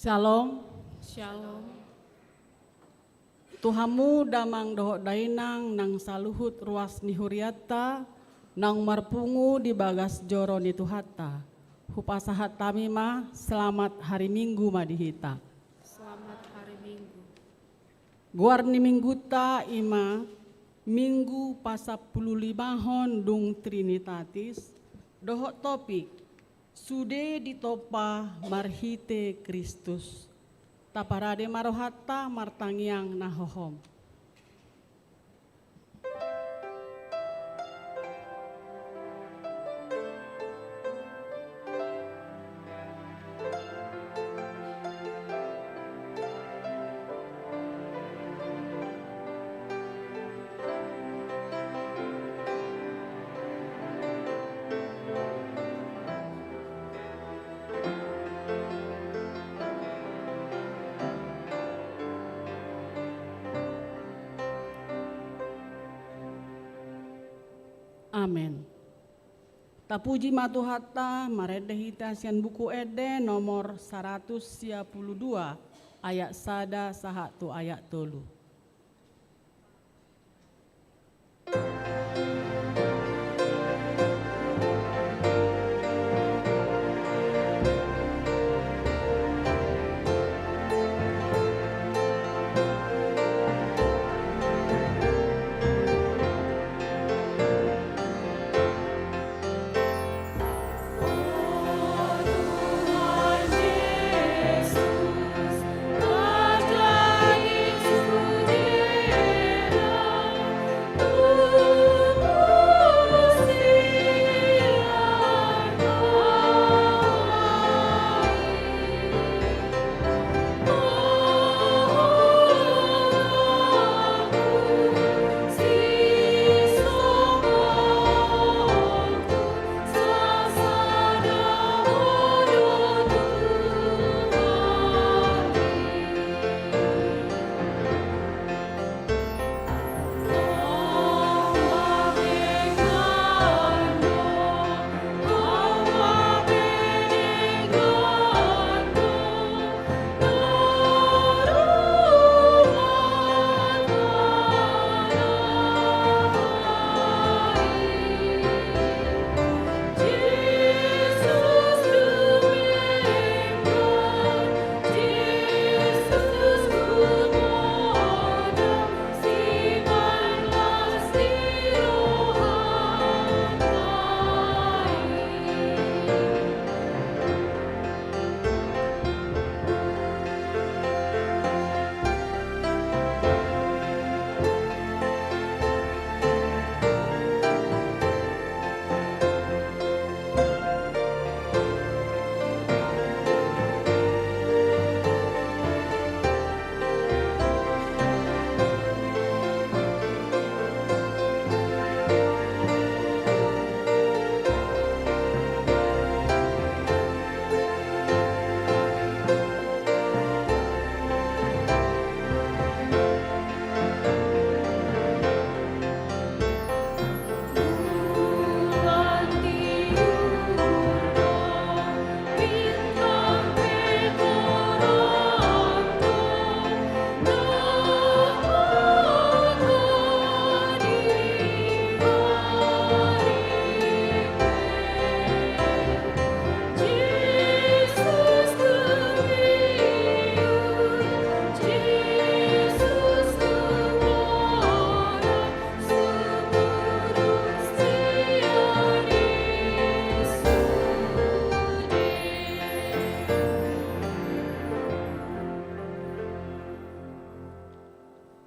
Shalom. Shalom. Tuhamu damang dohok dainang nang saluhut ruas nihuriata nang marpungu di bagas joro ni Tuhata. Hupasahat tamima selamat hari Minggu madihita. Selamat hari Minggu. Guar ni Minggu ta ima Minggu pasapuluh limahon dung Trinitatis dohok topik sude ditopa marhite Kristus. Taparade marohata martangiang nahohom. Amen. Tapuji matuhata maredehita sian buku ede nomor 122 ayat sada sahatu ayat tolu.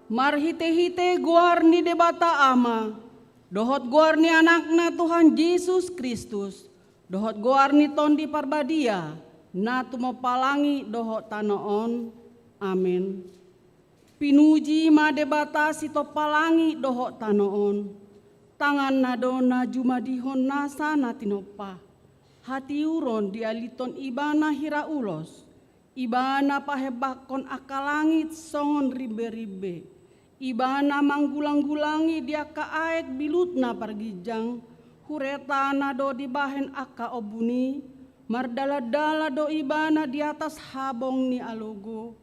Marhite-hite guar ni debata ama, dohot guar ni anakna Tuhan Yesus Kristus, dohot guar ni tondi parbadia, na tumopalangi dohot tanoon, amin. Pinuji ma debata sito palangi dohot tanoon, tangan nadona jumadihon nasa na tinopa, hati uron dialiton ibana hira ulos, ibana pahebakon akalangit songon ribe-ribe. Ibana manggulang-gulangi dia kaaek bilutna pargijang, hureta nado dibahen aka obuni, Mardala-dala do ibana di atas habong ni alogo.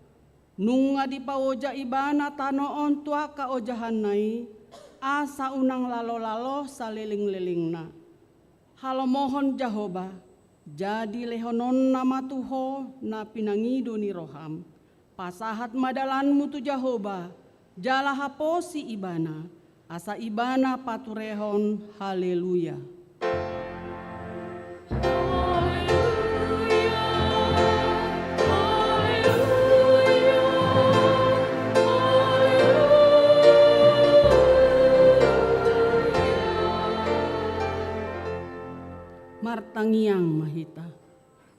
Nunga di paoja ibana tanoon tua ka ojahanai. Asa unang lalo-lalo sa liling-lilingna. Halo mohon Jehovah, jadi lehonon nama Tuho na pinangido ni roham. Pasahat madalanmu tu Jehovah, jala haposi ibana. Asa ibana paturehon, haleluya. Martangiang mahita.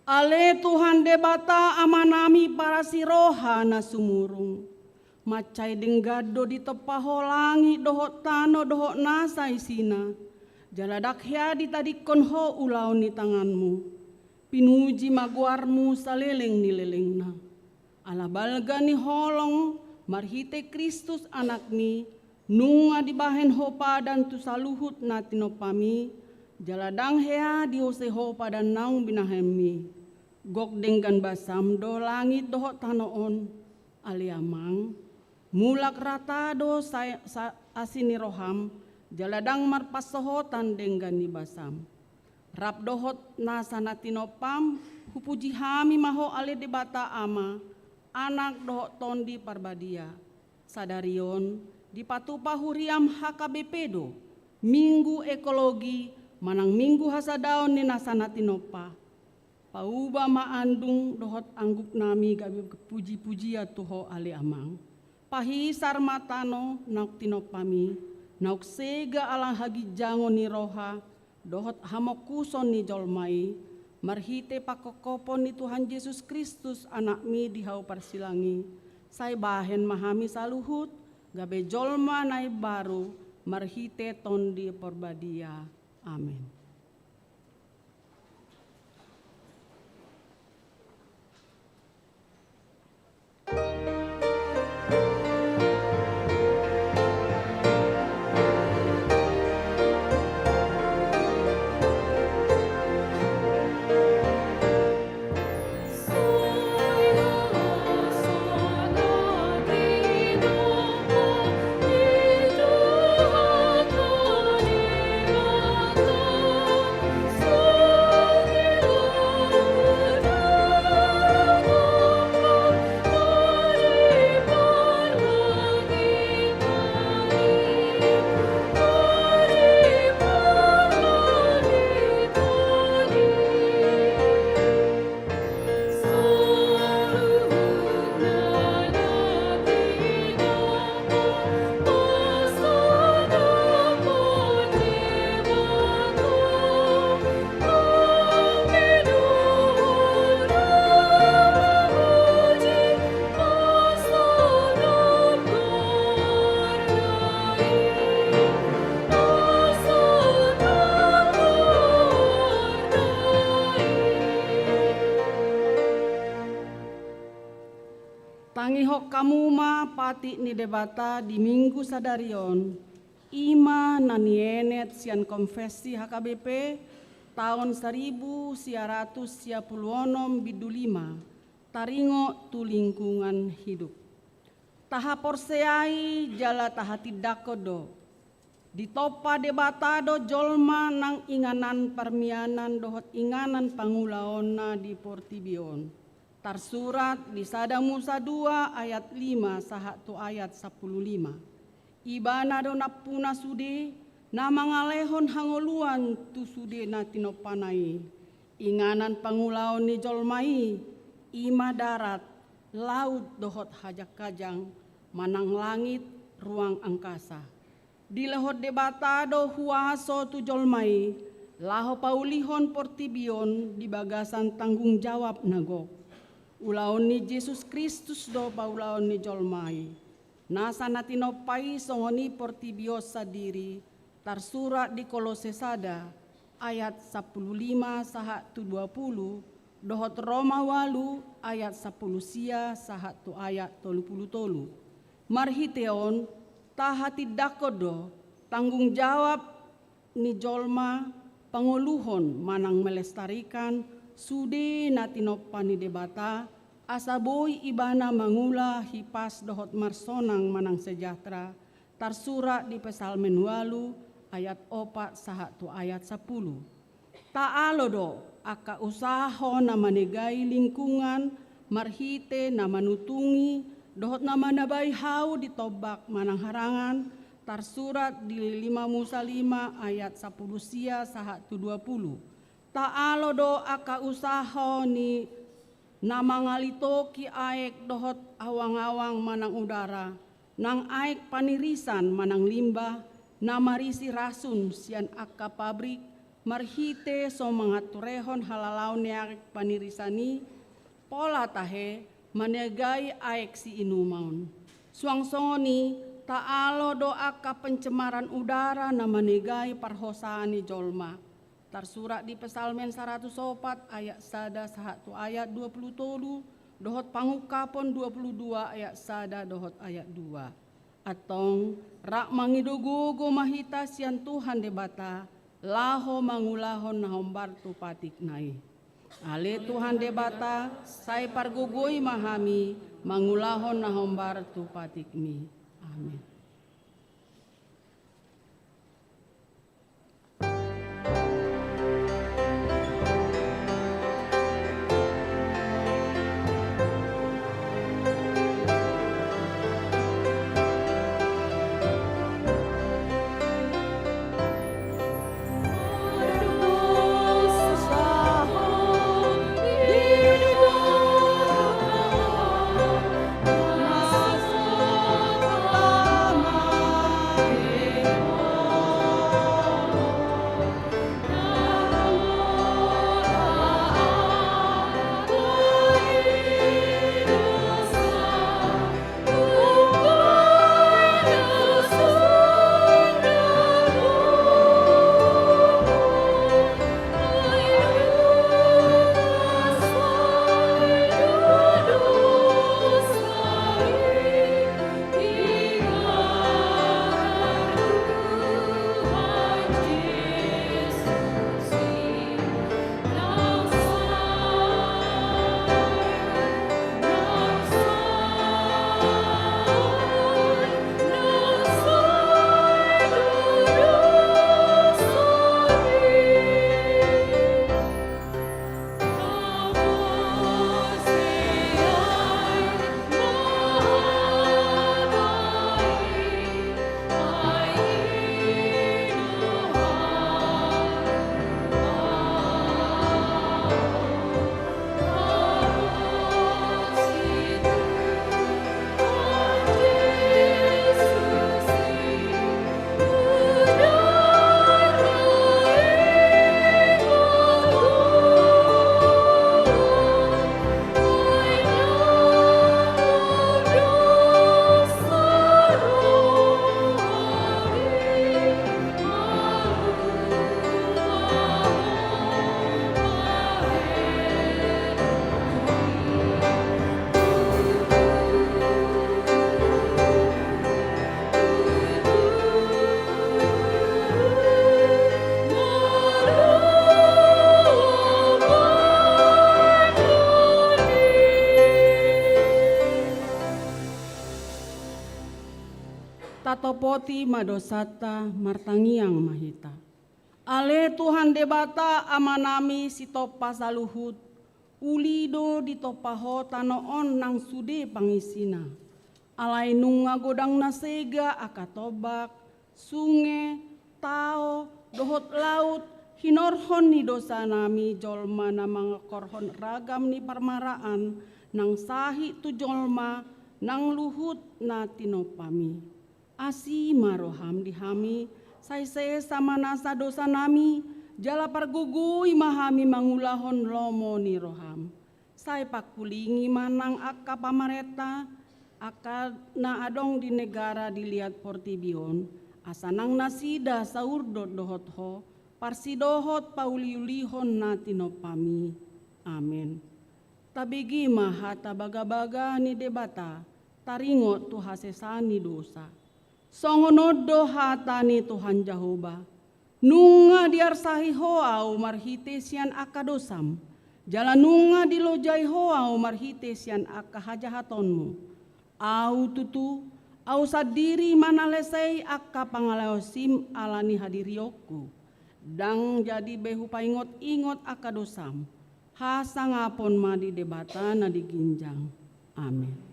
Ale Tuhan debata amanami para siroha na sumurung. Macay denggado di tepaho langit dohot tano dohot nasa isina. Jaladak hiadi tadikon ho ulau ni tanganmu. Pinuji maguarmu saleleng ni lelengna. Ala balga ni holong marhite Kristus anakni. Nunga dibahen ho padan tu saluhut na tinopami. Jaladang hea dioseho pada naung binahemi. Gok denggan basam do langit dohot tanoon. Aliamang. Mulak rata do asini roham. Jaladang marpasohotan denggan ni basam. Rap dohot nasana tinopam. Hupuji hami maho ale debata ama. Anak dohot tondi parbadia. Sadarion. Dipatupa huriam HKBP do. Minggu ekologi. Manang minggu hasadaon ni nasana tinopa. Pauba maandung dohot angguk nami gabi puji-puji Tuho ali amang. Pahisar matano nauk tinopami. Nauk sega alang hagi jango ni roha. Dohot hamokuson ni jolmai. Marhite pakokopon ni Tuhan Yesus Kristus anakmi dihau parsilangi. Say bahen mahami saluhut. Gabe jolma nai baru. Marhite tondi porbadia. Amin. Tangihok kamu ma pati ni debata di minggu sadarion. Ima nanienet sian konfesi HKBP tahun 1956 taringo tu lingkungan hidup. Taha porseai jala taha tidakodo. Ditopa debatado jolma nang inganan parmianan dohot inganan pangulaona di Portibion. Tarsurat di Sada Musa 2 ayat 5 sahat tu ayat 15. Ibana do napuna sude na mangalehon hangoluan tu sude na tinopanai. Inganan pangulaon ni jolmai ima darat laut dohot hajak kajang manang langit ruang angkasa. Di lehot debatado huaso tu jolmai laho paulihon Portibion di bagasan tanggung jawab nagok. Ulaon ni Yesus Kristus do paulaon ni jolmai. Nasa natinopai songoni Portibio sadiri tarsurat di Kolose sada ayat 15 sahat tu 20 dohot Roma walu ayat 10 sia sahat tu ayat 30 tolu. Marhiteon tahati dakodo tanggung jawab ni jolma panguluhon manang melestarikan sude na tinopani debata, asaboy ibana mangula hipas dohot marsonang manang sejahtera, tarsura di Pesalmen 8 ayat 4 saha tu ayat 10. Taalo do aka usaho na manegai lingkungan, marhite na manutungi, dohot na manabay hau ditobak manang harangan, tarsurat di 5 Musa 5 ayat 10 sia saha tu 20. Taalo do aka usaho ni na mangalito ki aek dohot awang-awang manang udara, nang aek panirisan manang limbah, na marisi rasun sian aka pabrik, marhite so mangaturehon halalau ni aek panirisani, pola tahe manegai aek si inumaun. Suangsoni taalo do aka pencemaran udara na manegai parhosaani jolma. Tarsurat di Pesalmen 104 ayat 1 saha tu ayat 20 tolu, dohot pangukapon 22 ayat 1 dohot ayat 2. Atong rak mangidogogo mahita sian Tuhan debata, laho mangulahon na hombar tu patik nai. Ale Tuhan debata, sai pargogoi mahami, mangulahon na hombar tu patik mi. Amin. Tatopoti madosata martangiang mahita. Ale Tuhan debata amanami si topa saluhut, ulido di topaho tanoon nang sude pangisina. Alai nunga godang nasega akatobak, sunge, tao, dohot laut, hinorhon ni dosa nami jolma na mga korhon ragam ni parmaraan, nang sahi tu jolma, nang luhut na tinopami. Asi maroham dihami, sai-sai sama nasa dosa nami, jala pargugui mahami mangulahon lomo ni roham. Sai pakulingi manang akka pamareta, akka na adong di negara dilihat portibion, asanang nasida saurdot dohot ho, parsidohot pauliulihon na tinopami. Amen. Tabigi mahata baga-baga ni debata, taringot tu hasesani dosa. Songonodo hata ni Tuhan Jehovah, nunga diar sahiho au marhite sian akadosam, Jalanunga dilojai hoa marhite sian aka hajahatonmu. Au tutu, au sadiri mana lesai aka pangalaosim alani hadirioku. Dang jadi behu paingot-ingot aka dosam. Hasangapon madi debata na diginjang. Amin.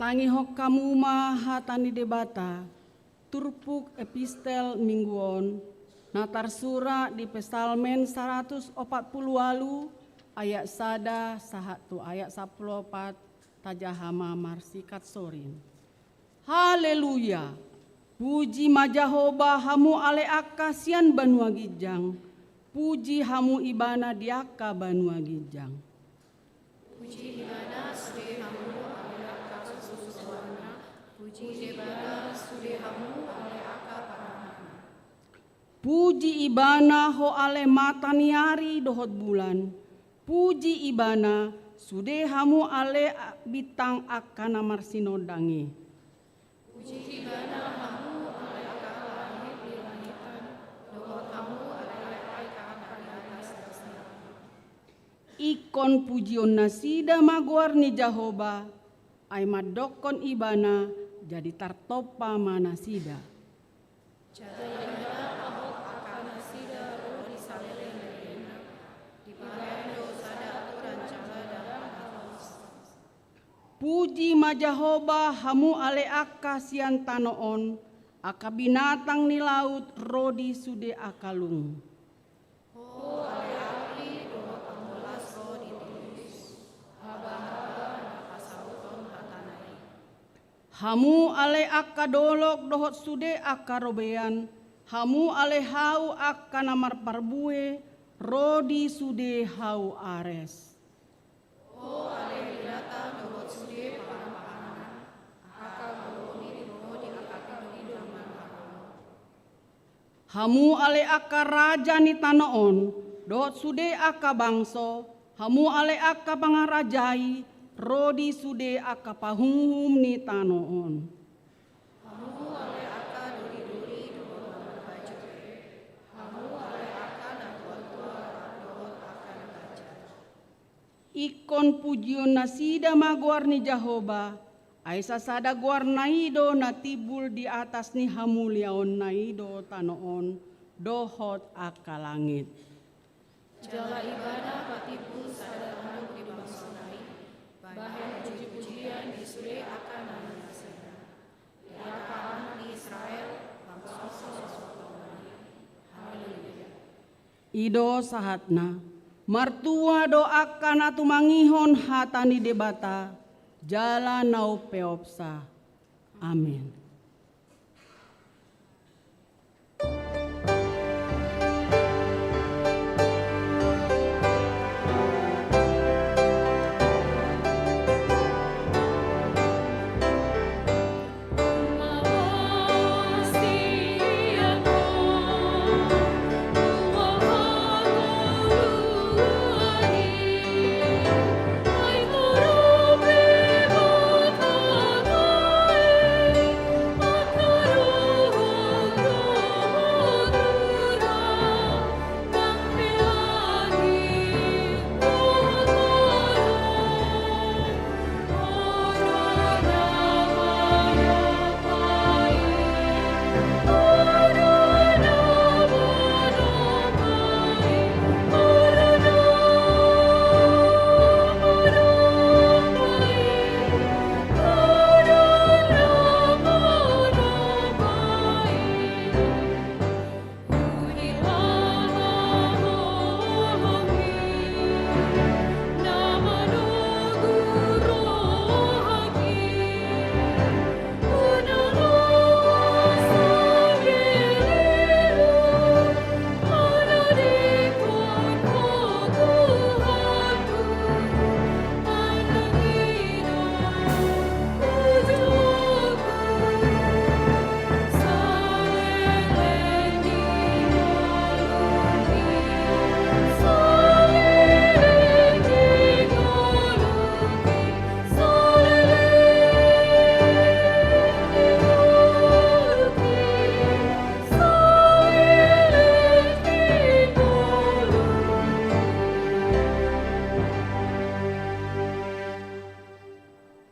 Tangi hok kamu hatani debata, turpuk epistel mingguon, natar sura di Psalmen 140 ayat sada sahatu ayat 14 tajahama marsikat sorin. Haleluya, puji majahoba hamu ale akasian banua gijang, puji hamu ibana diaka banua gijang. Puji ibana sude hamu ale aka susuwana, puji ibana sude hamu ale aka parahana. Puji ibana ho ale mataniari dohot bulan, puji ibana sude hamu ale bitang akana marsinodangi. Puji ibana hamu ale aka langit di langitan, dohot hamu ale aka di atas dasar. Ikon pujion nasida maguar ni Jahoba, ay madokon ibana jadi tartopa manasida. Jata ibana ahok akan nasida roh di salelen derena, di parendo sada aturan cala dalam halus. Puji majahoba hamu ale aka sian tanoon, aka binatang ni laut rodi sude akalung. Oh ale api dohot amulas roh ditulis, haba-haba napasauton hatanai. Hamu ale aka dolok dohot sude aka robean, hamu ale hau aka namar parbue, rodi sude hau ares. Oh ale binatang dohot sude pahan-pahanan, akal boloni roh di akal hidup manfaat. Hamu ale aka raja ni tanoon, dohot sude aka bangso, hamu ale aka pangarajai, rodi sude aka pahunghum ni tanoon. Hamu ale aka duri-duri dohot lamar baju, hamu ale aka dan tua-tua dohot akan baca. Ikon pujion nasida maguar ni Jahoba, ay sasada guar naido natibul di atas ni hamuliaon naido tanoon, dohot aka langit. Jala iba Ido sahatna, martua doakan atu mangihon hatani debata, jala nau peopsa. Amin.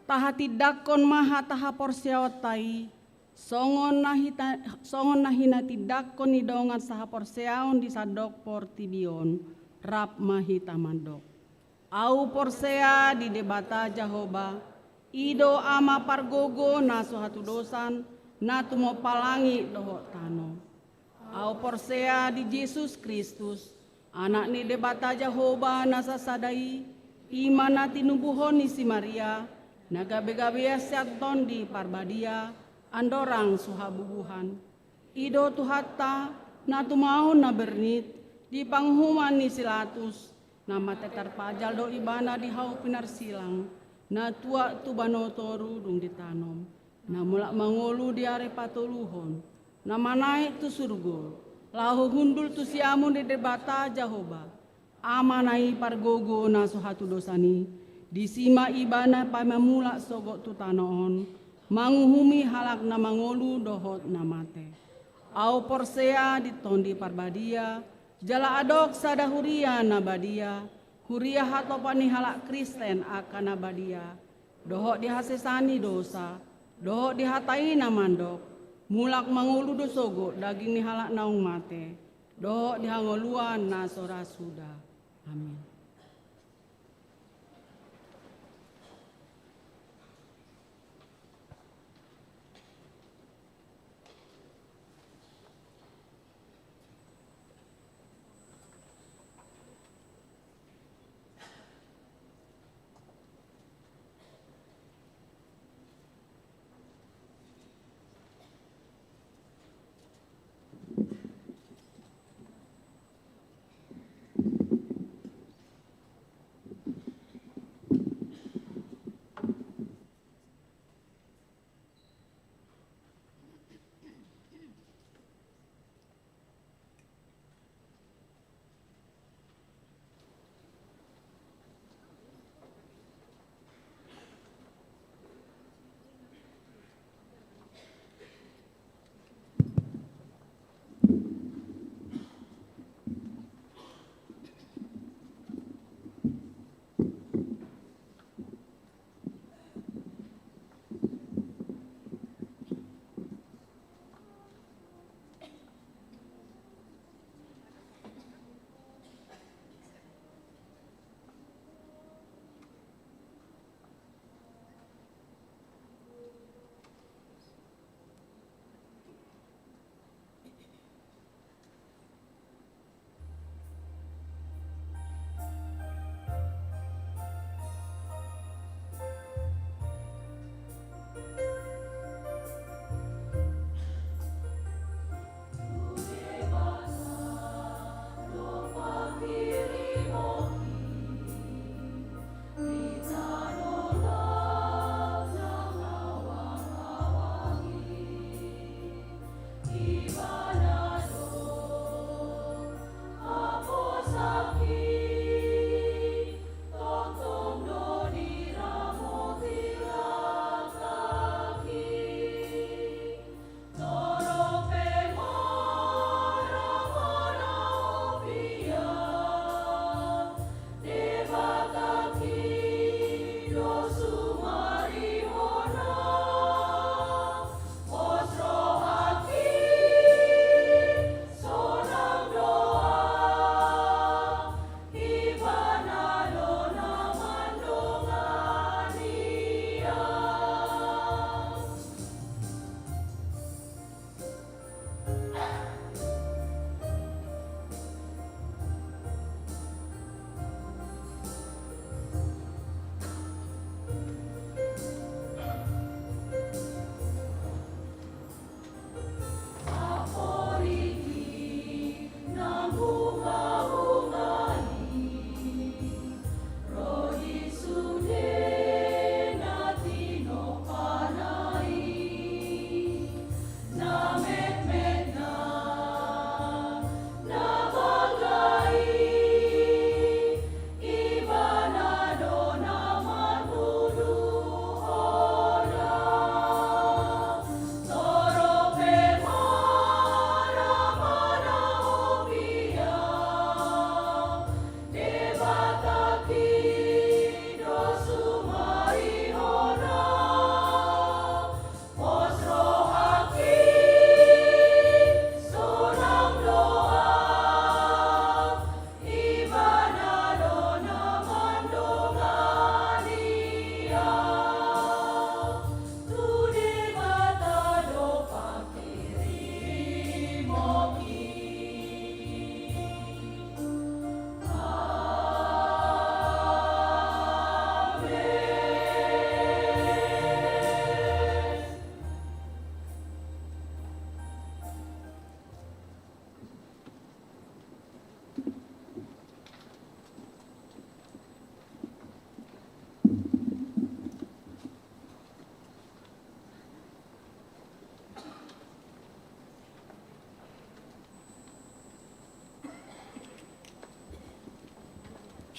Tahati dakon maha taha porsiaotai, songon nahina tidakon idongan saha porsiaon di sadok portibion, rap mahita mandok. Au porsea di debata Jahoba, ido ama pargogo na suhatu dosan, na tumo palangi doho tano. Au porsea di Yesus Kristus, anak ni debata Jahoba na sasadai, imana tinubuhon ni si Maria, na gabe-gabe seaton di parbadia, andorang suhabubuhan. Ido tuhata na tumahon na bernit, di panghuman ni silatus, na matetar pajal do ibana di hau pinar silang, na tua tubano toru dung ditanom, na mulak mangolu di are patuluhon, na manaik tu surgo, lahu hundul tu siamun di debata Jahoba, amanai pargogo na suhatu dosani, disima ibana pamamula sogok tutanoon, manguhumi halak na mangolu dohot na mate. Au porsea ditondi parbadia, jala adok sada huria nabadia, huria hatopani halak Kristen akan nabadia, dohot dihasesani dosa, dohot dihatai namandok, mulak mangolu dosogo daging ni halak naung mate, dohot dihangoluan na sora suda. Amin.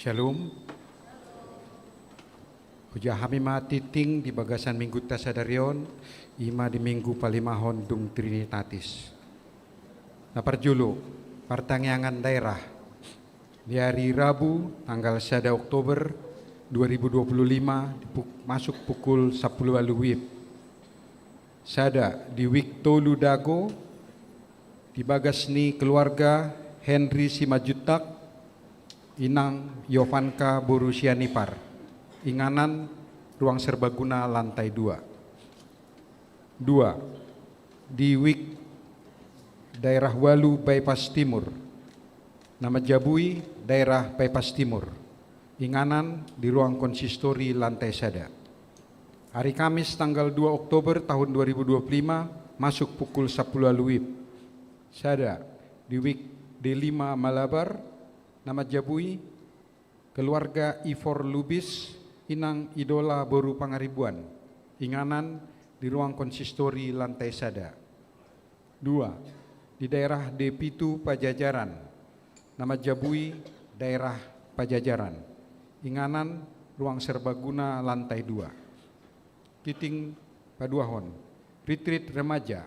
Shalom. Puja hamima titing di bagasan minggu tasadarion, ima di minggu palimahon dung Trinitatis. Naparjulu, pertangyangan daerah di hari Rabu tanggal 1 Oktober 2025 masuk pukul 10 WIB. Sada di Wiktolu Dago di bagasni keluarga Henry Simajutak Inang Yovanka Borusianipar. Inganan ruang serbaguna lantai 2. 2. Di Wik daerah Walu Bypass Timur. Nama Jabui daerah Bypass Timur. Inganan di ruang konsistori lantai 1. Hari Kamis tanggal 2 Oktober tahun 2025 masuk pukul 10 WIB. Sada di Wik D5 Malabar. Nama Jabui keluarga Ivor Lubis Inang Idola Boru Pangaribuan. Inganan di ruang konsistori lantai 1. 2. Di daerah D7 Pajajaran. Nama Jabui daerah Pajajaran. Inganan ruang serbaguna lantai 2. Titing Paduahon. Retreat remaja.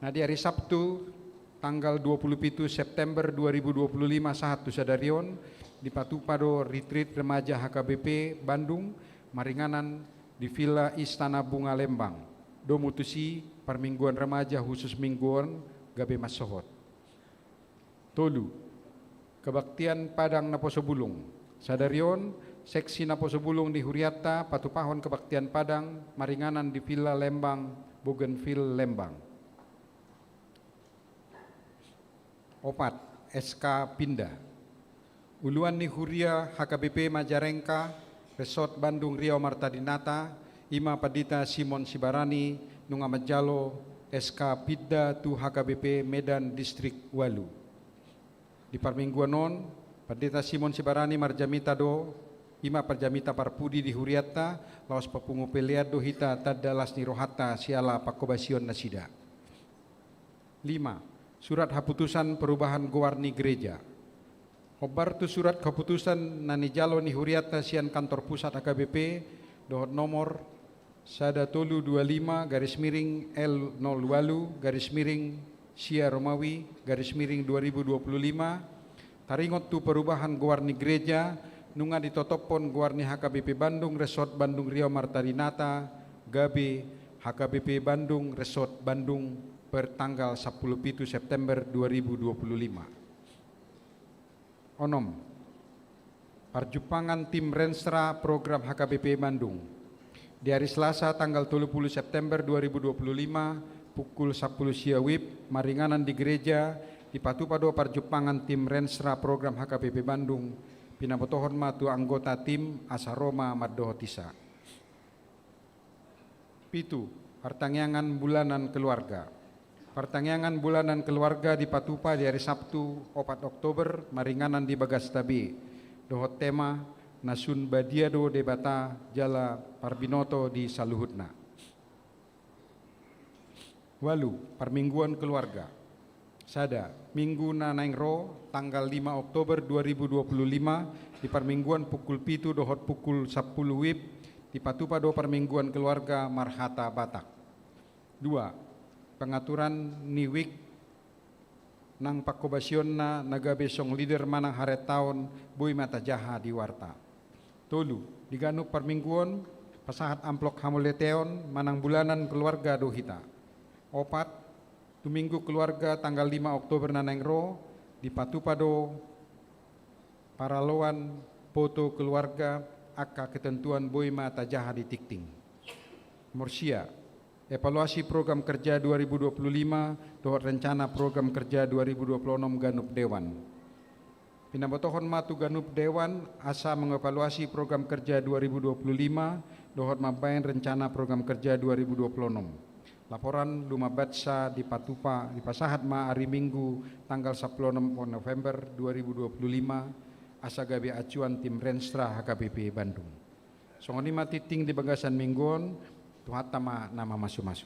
Nah di hari Sabtu tanggal 27 September 2025 sahatu sadarion di Patupado Retreat Remaja HKBP Bandung maringanan di Villa Istana Bunga Lembang. Do mutusi permingguan remaja khusus mingguan gabe masohot. Tolu kebaktian Padang Naposobulung. Sadarion seksi Naposobulung di Huriata Patupahon kebaktian Padang maringanan di Villa Lembang Bougainville Lembang. Opat SK Pindah. Uluan ni Huria HKBP Majalengka, Resort Bandung Riau Martadinata, Ima Padita Simon Sibarani, Nunga Majalo, SK Pidda tu HKBP Medan Distrik Walu. Di parmingguan non, Padita Simon Sibarani Marjamita do, Ima Parjamita Parpudi di Huriata, laos papungu peliado hita tadalas ni rohata siala pakobasion nasida. 5. Surat haputusan perubahan gowarni gereja. Hobar tu surat keputusan nani jalo ni Huriata sian kantor pusat AKBP dohot nomor 1325 garis miring L08 garis miring Sia Romawi garis miring 2025 taringot tu perubahan gowarni gereja nunga ditotopon gowarni HKBP Bandung Resort Bandung Riau Martadinata Gabe HKBP Bandung Resort Bandung per tanggal 10 September 2025. Onom, perjupangan tim Renstra program HKBP Bandung. Di hari Selasa tanggal 30 September 2025 pukul 10 WIB maringanan di gereja di Patupado perjupangan tim Renstra program HKBP Bandung. Pinabotohon matu anggota tim Asaroma Maddohotisa. 7. Pertangyangan bulanan keluarga. Pertangyangan bulanan keluarga di Patupa di hari Sabtu 4 Oktober maringanan di Bagastabi. Dohot tema Nasun Badiado Debata Jala Parbinoto di Saluhutna. Walu permingguan keluarga. Sada Minggu Nanaingro tanggal 5 Oktober 2025 di permingguan pukul 7 dohot pukul 10 WIB di Patupado permingguan keluarga Marhata Batak. 2. Pengaturan niwik nang pakobasion na nagabesong leader manang haret taon buy mata jaha di warta. Tolu diganuk permingguan pasahat amplok hamuleteon manang bulanan keluarga dohita. 4. Tuminggu keluarga tanggal 5 Oktober nanengro di Patupado paraloan foto keluarga aka ketentuan buy mata jaha di tikting. Morsia evaluasi program kerja 2025 dohot rencana program kerja 2026 Ganup Dewan. Pinabotohon matu Ganup Dewan asa mengevaluasi program kerja 2025 dohot mabain rencana program kerja 2026. Laporan lumabatsa di Patupa di Pasahat ma hari Minggu tanggal 16 November 2025 asa gabe acuan tim Renstra HKBP Bandung. Songonima titing di bagasan mingguan Tuhan tama nama masu-masu.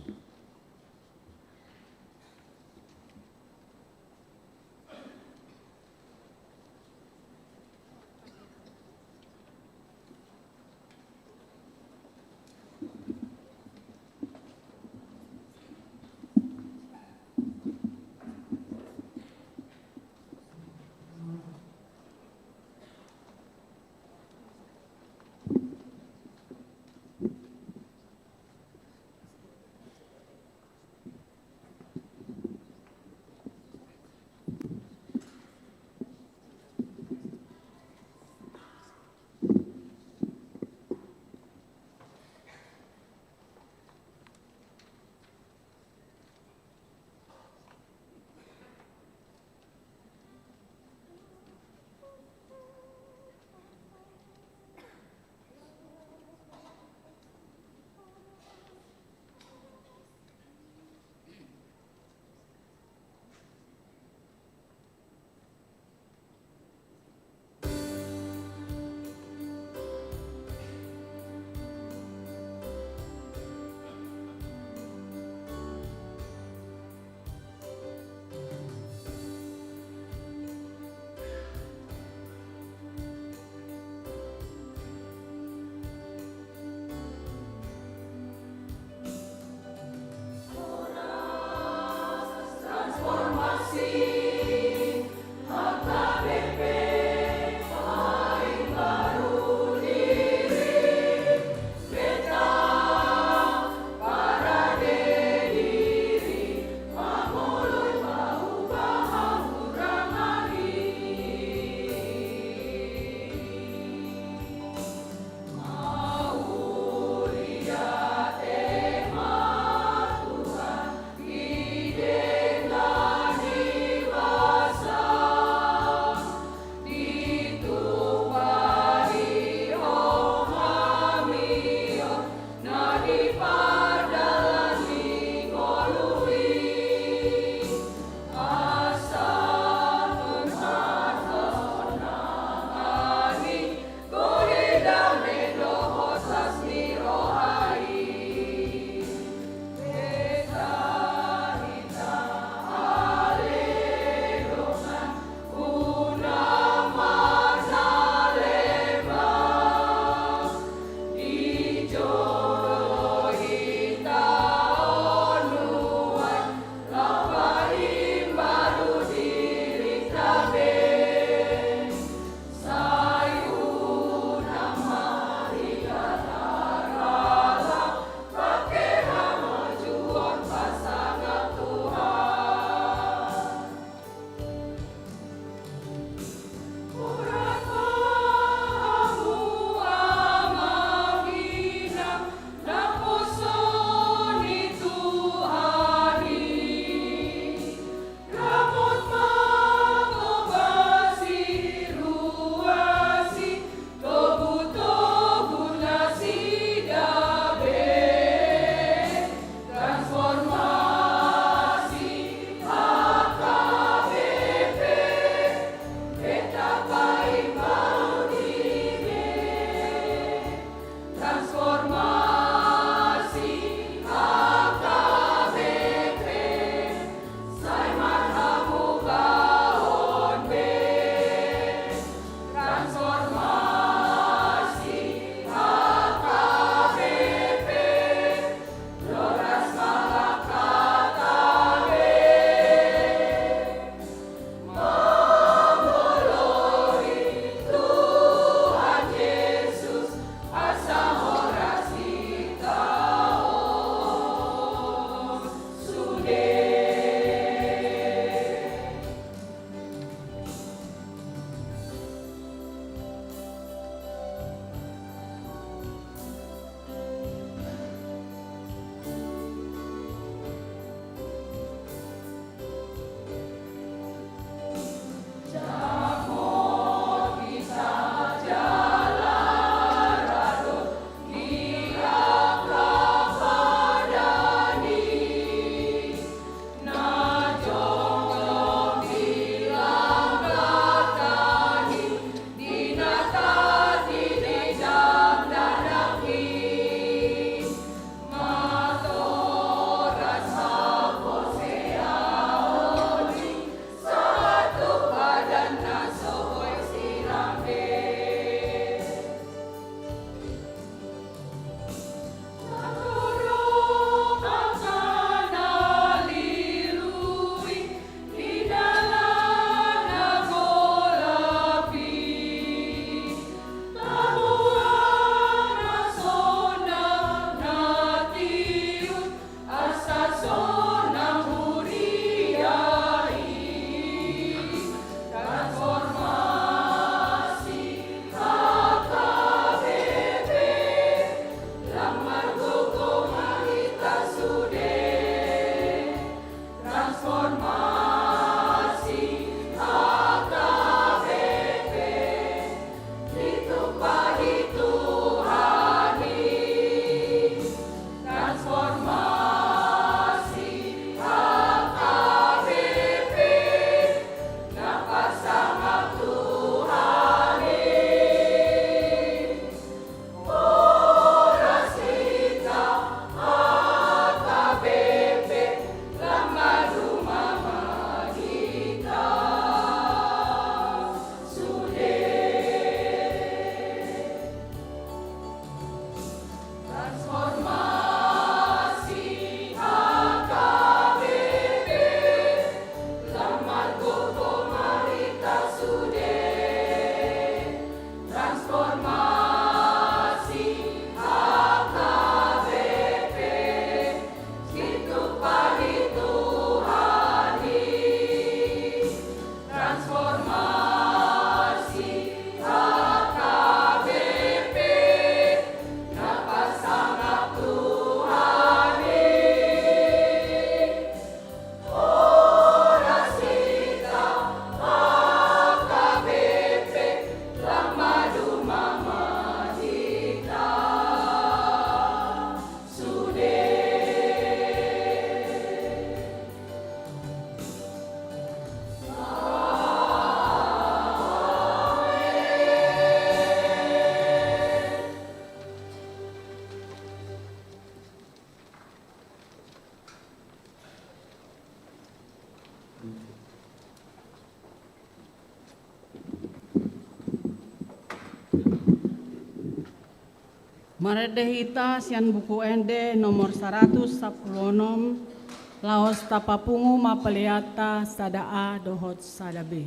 Maredehita sian buku ende nomor 116 laos tapapungu mapeliata sadaa dohot sadabe.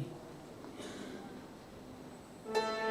Ku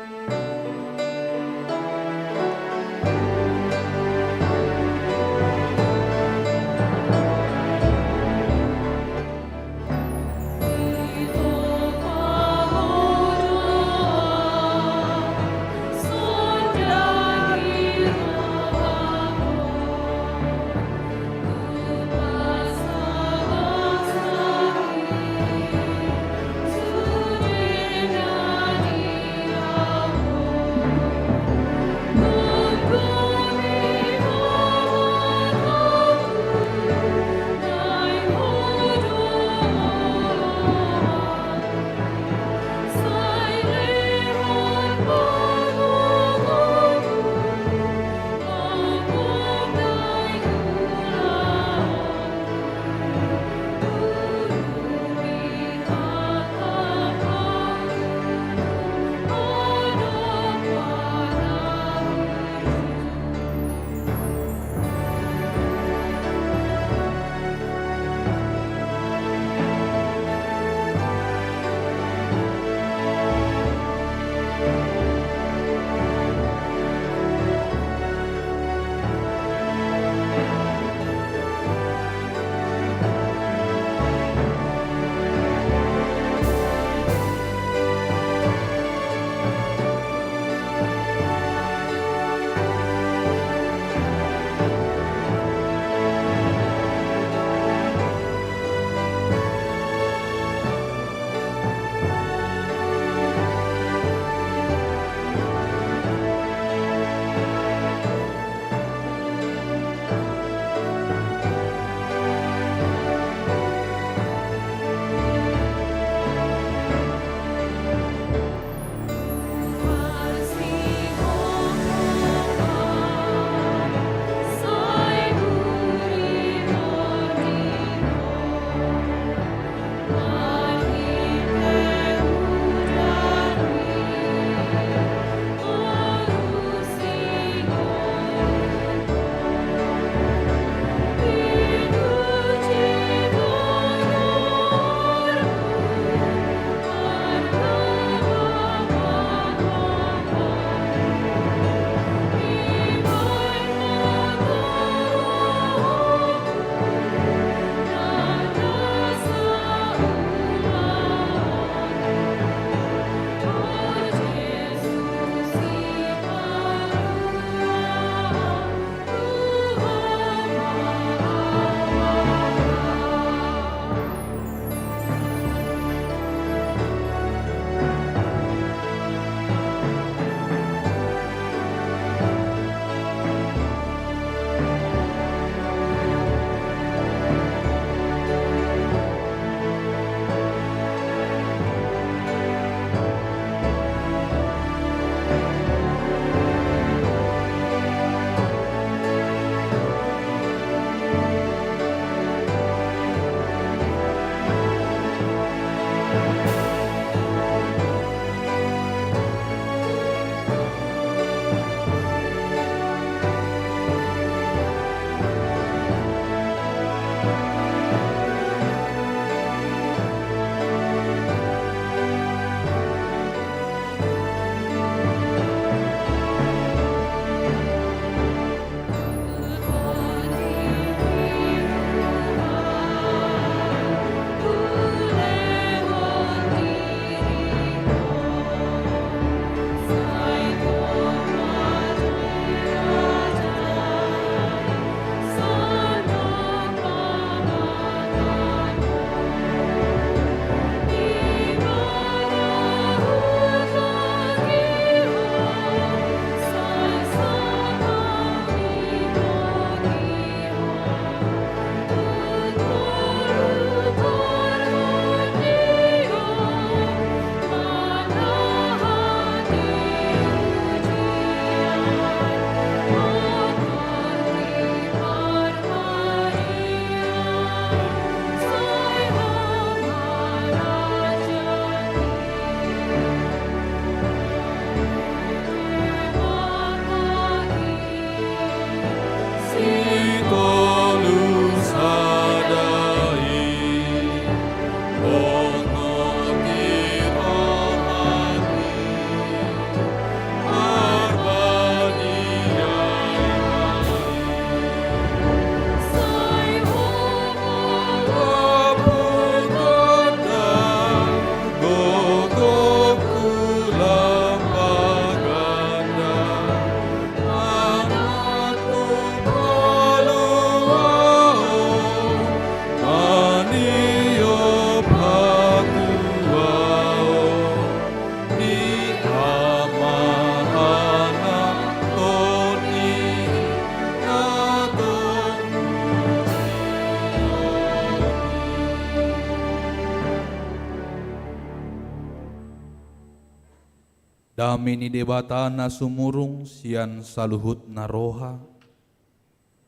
Dami ni debata na sumurong siyan saluhut na roha.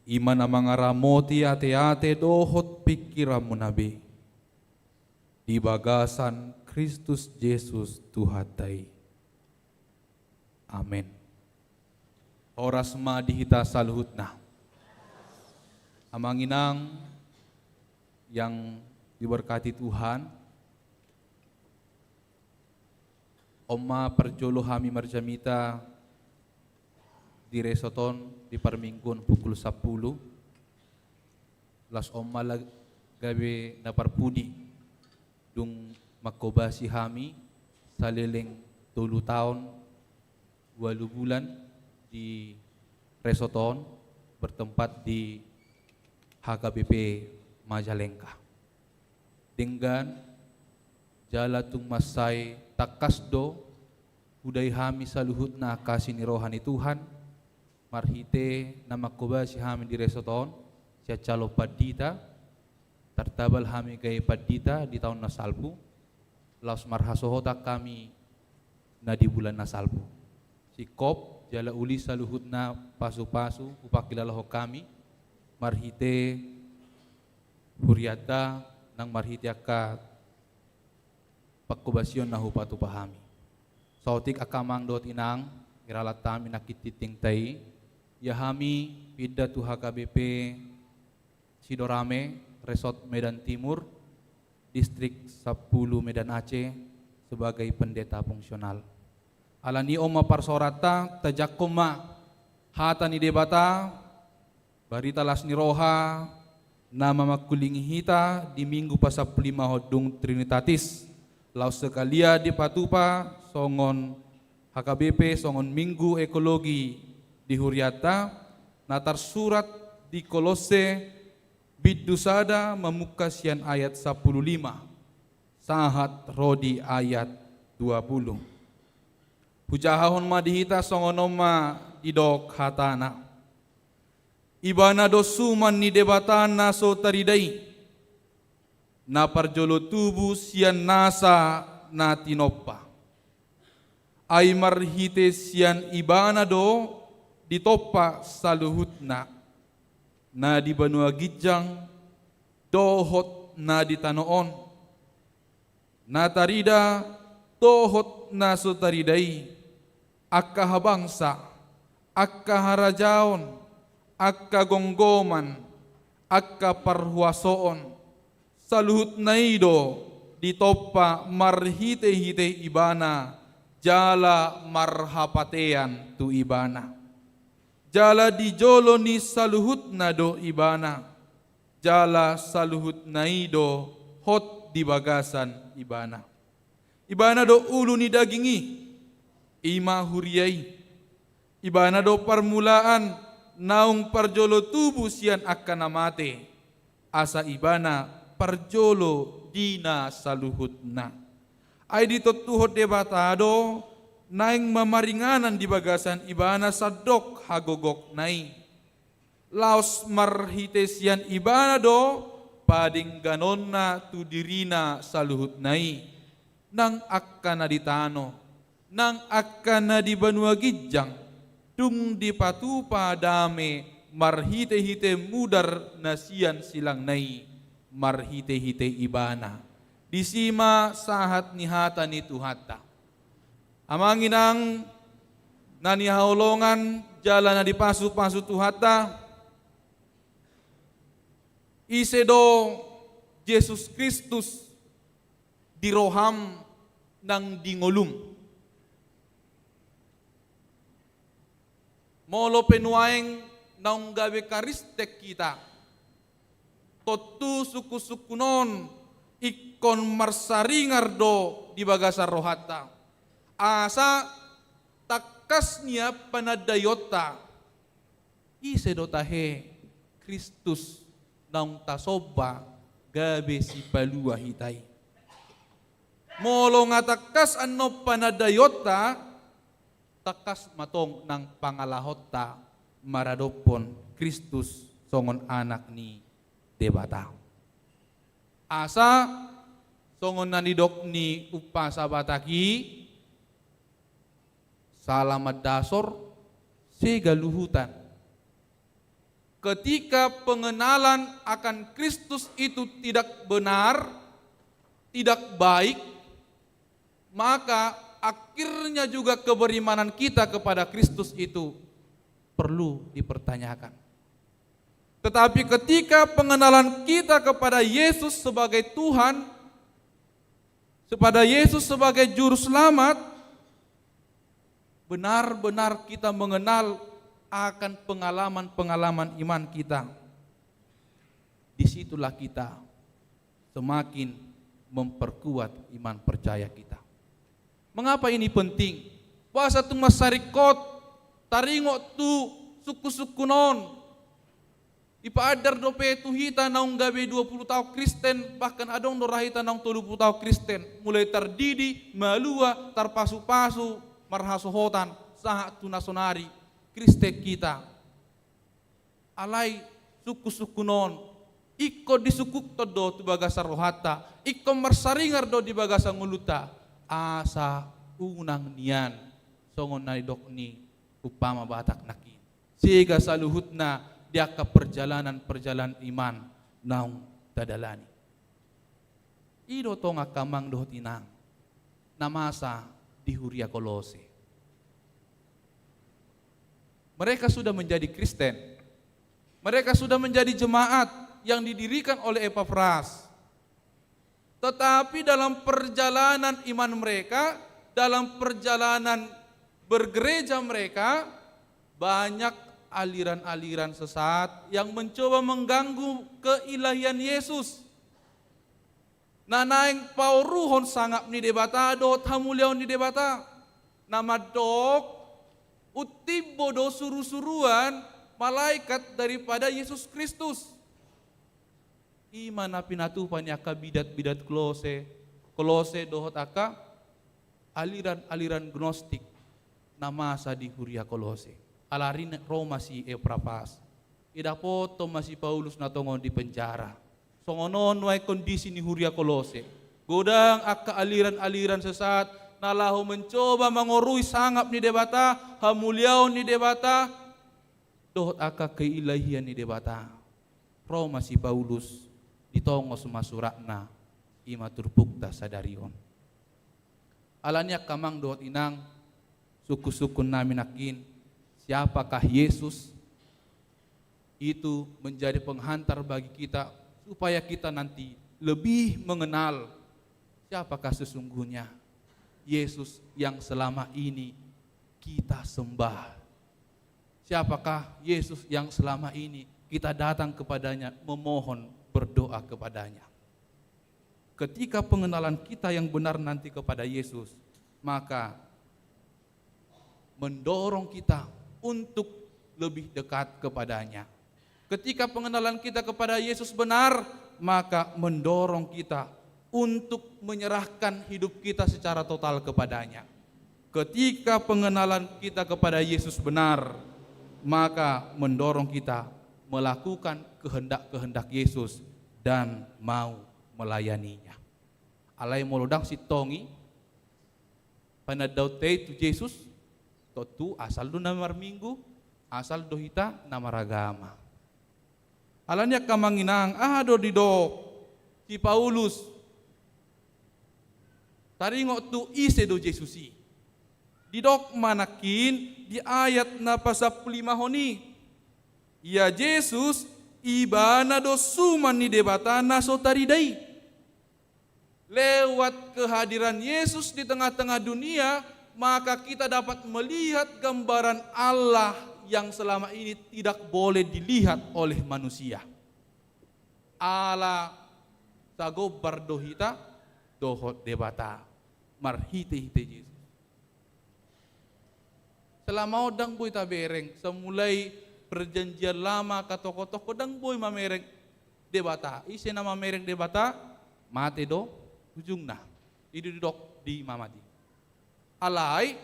Ima na mga ramoti ate-ate dohot pikiran mo nabi. Di bagasan Kristus Jesus Tuhatay. Amen. Oras madihita saluhut na. Amang inang yang diberkati Tuhan, Oma perjolo hami marjamita di resoton di parminggon pukul 10. Las Oma gawe na parpudi dung makobasi hami salileng 3 tahun 8 bulan di resoton bertempat di HKBP Majalengka. Dengan jalatung masai takasdo huday hami saluhut na kasih ni rohani Tuhan marhite na makobasi hami di resoton siya calo padita tertabal hami gay padita di tahun nasalpu laos marhasohota kami na di bulan nasalpu si kop jala uli saluhut na pasu-pasu upakilalaho kami marhite huriata nang marhite akka pagkubasyon na hupatu pahami. Sautik akamang dot inang, iralat tami nakititing tay, yahami pidda tu HKBP Sidorame, Resort Medan Timur, Distrik 10 Medan Aceh, sebagai pendeta fungsional. Alani oma parsorata, tajakoma, hata ni debata, barita las ni roha, nama makulingi hita, di minggu pasap 5 hodung Trinitatis, laos sekalia di patupa songon HKBP songon minggu ekologi di Huriata natar surat di Kolose bidusada memuka sian ayat 15 sahat rodi ayat 20 hujahahon madihita songon oma didok hatana ibana dosuman ni debatana so taridai na parjolo tubuh sian nasa na tinoppa. Ay marhite sian ibana do ditoppa saluhutna na di banua gijang dohot na ditanoon. Na tarida dohot na sutaridai akka habangsa, akka harajaon, akka gonggoman, akka parhuasoon. Saluhut naido ditoppa marhite-hite ibana jala marhapatean tu ibana jala dijolo ni saluhut nado ibana jala saluhut naido hot di bagasan ibana ibana do ulu ni dagingi ima huriyai ibana do permulaan naung parjolo tubuh sian akan namate asa ibana parjolo dina saluhutna. Ay dito tuhot debatado naing mamaringanan di bagasan ibana sadok hagogok nai. Laos marhitesian ibana do pading ganon na tu dirina saluhut nai. Nang akka na ditano, nang akka na di banua gijang, dung di patupa dame marhite-hite mudar nasian silang nai. Marhite-hite ibana disima sahat ni hata ni tuhata amanginang nani haulongan jalan na dipasu-pasu tuhata isedo Yesus Kristus diroham nang dingolum molo penuaeng naung gawe karistek kita totu suku-sukunon ikon marsaringar do di bagasar rohata asa takasnya panadayota ise do tahe Kristus naung tasoba gabe si palua hitai molo ngatakas ano panadayota takas matong nang pangalahota maradopon Kristus songon anak ni debata. Asa songon nanidok ni upasa bataki salamat dasor segaluhutan. Ketika pengenalan akan Kristus itu tidak benar, tidak baik, maka akhirnya juga keberimanan kita kepada Kristus itu perlu dipertanyakan. Tetapi ketika pengenalan kita kepada Yesus sebagai Tuhan, kepada Yesus sebagai juru selamat, benar-benar kita mengenal akan pengalaman-pengalaman iman kita. Disitulah kita semakin memperkuat iman percaya kita. Mengapa ini penting? Bahasa tu masarikot, taringo tu suku-suku non. Ipaadar dope tu hita naung gabe 20 tahun Kristen, bahkan adong dorahita naung 30 tahun Kristen. Mulai terdidi, malua, tarpasu-pasu, marhasohotan, saha tu nasonari, Kristen kita. Alai suku-suku non, iko disukuk todo tu bagasa rohata, iko marsaringar do di bagasa nguluta, asa unang nian, songon na dokni upama batak nakin. Sehingga saluhutna dia ke perjalanan iman naung tadalani. Ido tonga kamang dohot inang namasa di Huria Kolose. Mereka sudah menjadi Kristen. Mereka sudah menjadi jemaat yang didirikan oleh Epafras. Tetapi dalam perjalanan iman mereka, dalam perjalanan bergereja mereka, banyak aliran-aliran sesat yang mencoba mengganggu keilahian Yesus. Nanaing pauruhon sangap ni debata, dot hamuliaon ni debata. Nama dok, utibo do suru-suruan malaikat daripada Yesus Kristus. Imana pinatupan yaka bidat-bidat Kolose dohot aka aliran-aliran gnostik namasa di Huria Kolose. Alarin Roma si Epaphras. Ida poto masih Paulus natongon di penjara. Songonon way kondisi ni Huria Kolose. Godang aka aliran-aliran sesat nalahu mencoba mengorui sangap ni debata, hamuliaon ni debata, dohot aka keilahian ni debata. Roma si Paulus ditongos masurakna ima turpukta sadarion. Alanya kamang dohot inang suku-sukun namin akin, siapakah Yesus itu menjadi penghantar bagi kita supaya kita nanti lebih mengenal siapakah sesungguhnya Yesus yang selama ini kita sembah. Siapakah Yesus yang selama ini kita datang kepadanya memohon berdoa kepadanya. Ketika pengenalan kita yang benar nanti kepada Yesus, maka mendorong kita untuk lebih dekat kepadanya. Ketika pengenalan kita kepada Yesus benar, maka mendorong kita untuk menyerahkan hidup kita secara total kepadanya. Ketika pengenalan kita kepada Yesus benar, maka mendorong kita melakukan kehendak-kehendak Yesus dan mau melayaninya. Alai molodang si tongi panadautay tu Yesus tu asal do namar minggu, asal do hita namaragama. Alanya kamanginang do didok si Paulus taringo tu ise do Jesusi. Didok manakin di ayat na pasapulima honi. Ya Yesus ibana do suman ni debata na so taridai. Lewat kehadiran Yesus di tengah-tengah dunia, maka kita dapat melihat gambaran Allah yang selama ini tidak boleh dilihat oleh manusia. Allah sagobar dohita dohot debata marhite-hite Yesus. Selama odang boy tabereng, semulai perjanjian lama katoko-toko dang boy mamereng debata. Ise nama mereng debata mate do ujungna. Itu didok di mamati. Alai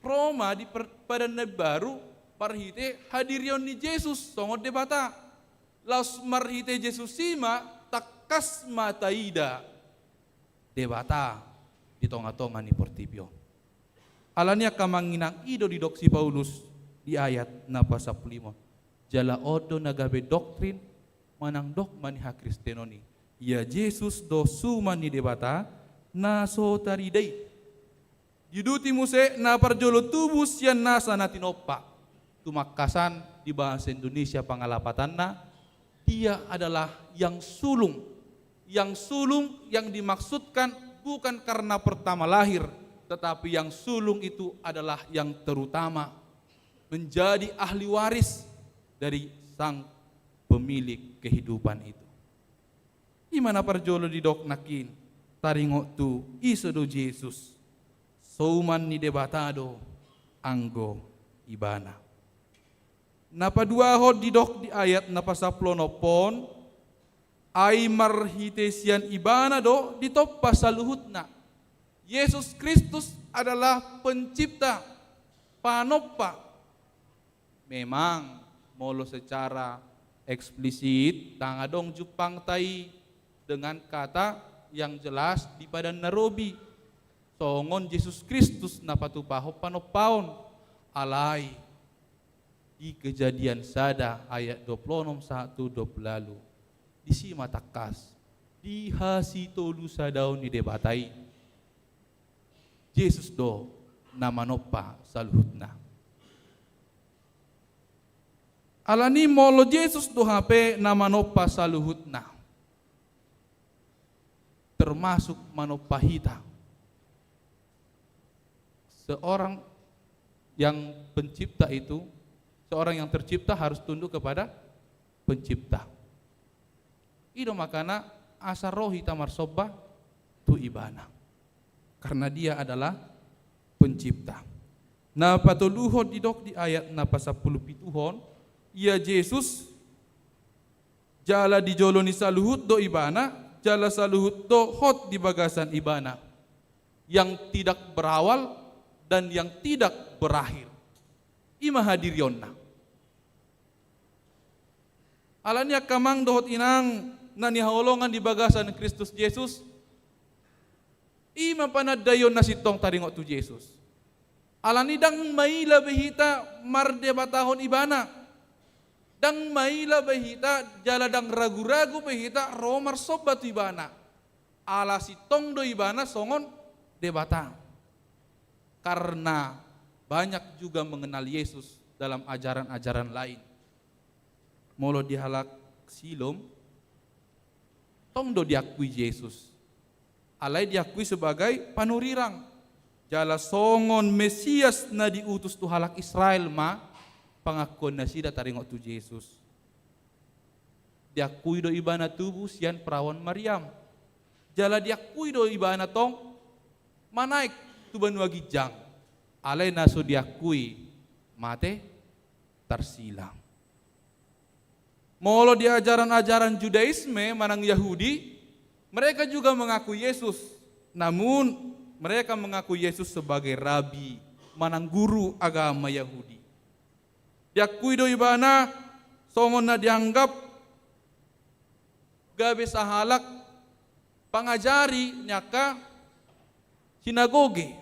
Roma di pada baru parhite hadirion ni Yesus songot debata. Laus marhite Yesus sima takas mataida debata di tonga-tonga ni portibio. Alania kamanginang ido di dok si Paulus di ayat na pasal 5. Jala odo nagabe doktrin manang dogma ni ha Kristenoni. Ya Jesus do suma ni debata na so taridai. Juduti muse na parjolo tubus yan nasa natinopa. Tumakasan di bahasa Indonesia pengalapatan na dia adalah yang sulung. Yang sulung yang dimaksudkan bukan karena pertama lahir, tetapi yang sulung itu adalah yang terutama, menjadi ahli waris dari sang pemilik kehidupan itu. Imana parjolo di dok nakin taringo tu iso do Jesus souman ni debatado anggo ibana. Napa dua hod di dok di ayat napa saplonopon ay marhitesian ibana do di top pasaluhutna. Yesus Kristus adalah pencipta panoppa. Memang molo secara eksplisit tangadong Jepang tai dengan kata yang jelas di pada Nairobi. Songon Yesus Kristus napatupaho panopaon alai di Kejadian sada ayat 26 lalu. Di si matakas di hasitolu sadau ni debatai. Yesus do namanopa saluhutna. Alani molo Yesus do hape namanopa saluhutna. Termasuk manopahita. Seorang yang pencipta itu, seorang yang tercipta harus tunduk kepada pencipta. Ido makana asa rohi tamar sobba tu ibana. Karena dia adalah pencipta. Na patuluhon didok di ayat na pasapuluh pituhon, ia Yesus jala di joloni saluhut do ibana, jala saluhut do hot di bagasan ibana, yang tidak berawal dan yang tidak berakhir. Ima hadirionna. Alanya kamang dohot inang nani haolongan di bagasan Kristus Yesus. Ima panadayon na sitong taringot tu Yesus. Alani dang maila behita mardebatahon ibana. Dang maila behita jala dang ragu-ragu behita romar sobat ibana. Ala sitong do ibana songon debata. Karena banyak juga mengenal Yesus dalam ajaran-ajaran lain. Molo dihalak silom, tong do diakui Yesus. Alai diakui sebagai panurirang. Jala songon Mesias na diutus tu halak Israel ma, pengakuan na sida taringot tu Yesus. Diakui do ibana tubuh sian perawan Maryam. Jala diakui do ibana tong manaik tuban wagijang. Alai naso diakui mate tersilang. Molo di ajaran-ajaran Judaisme manang Yahudi, mereka juga mengaku Yesus. Namun mereka mengaku Yesus sebagai rabi, manang guru agama Yahudi. Diakui do ibana songon na dianggap gabe sahalak pangajari nyaka sinagoge.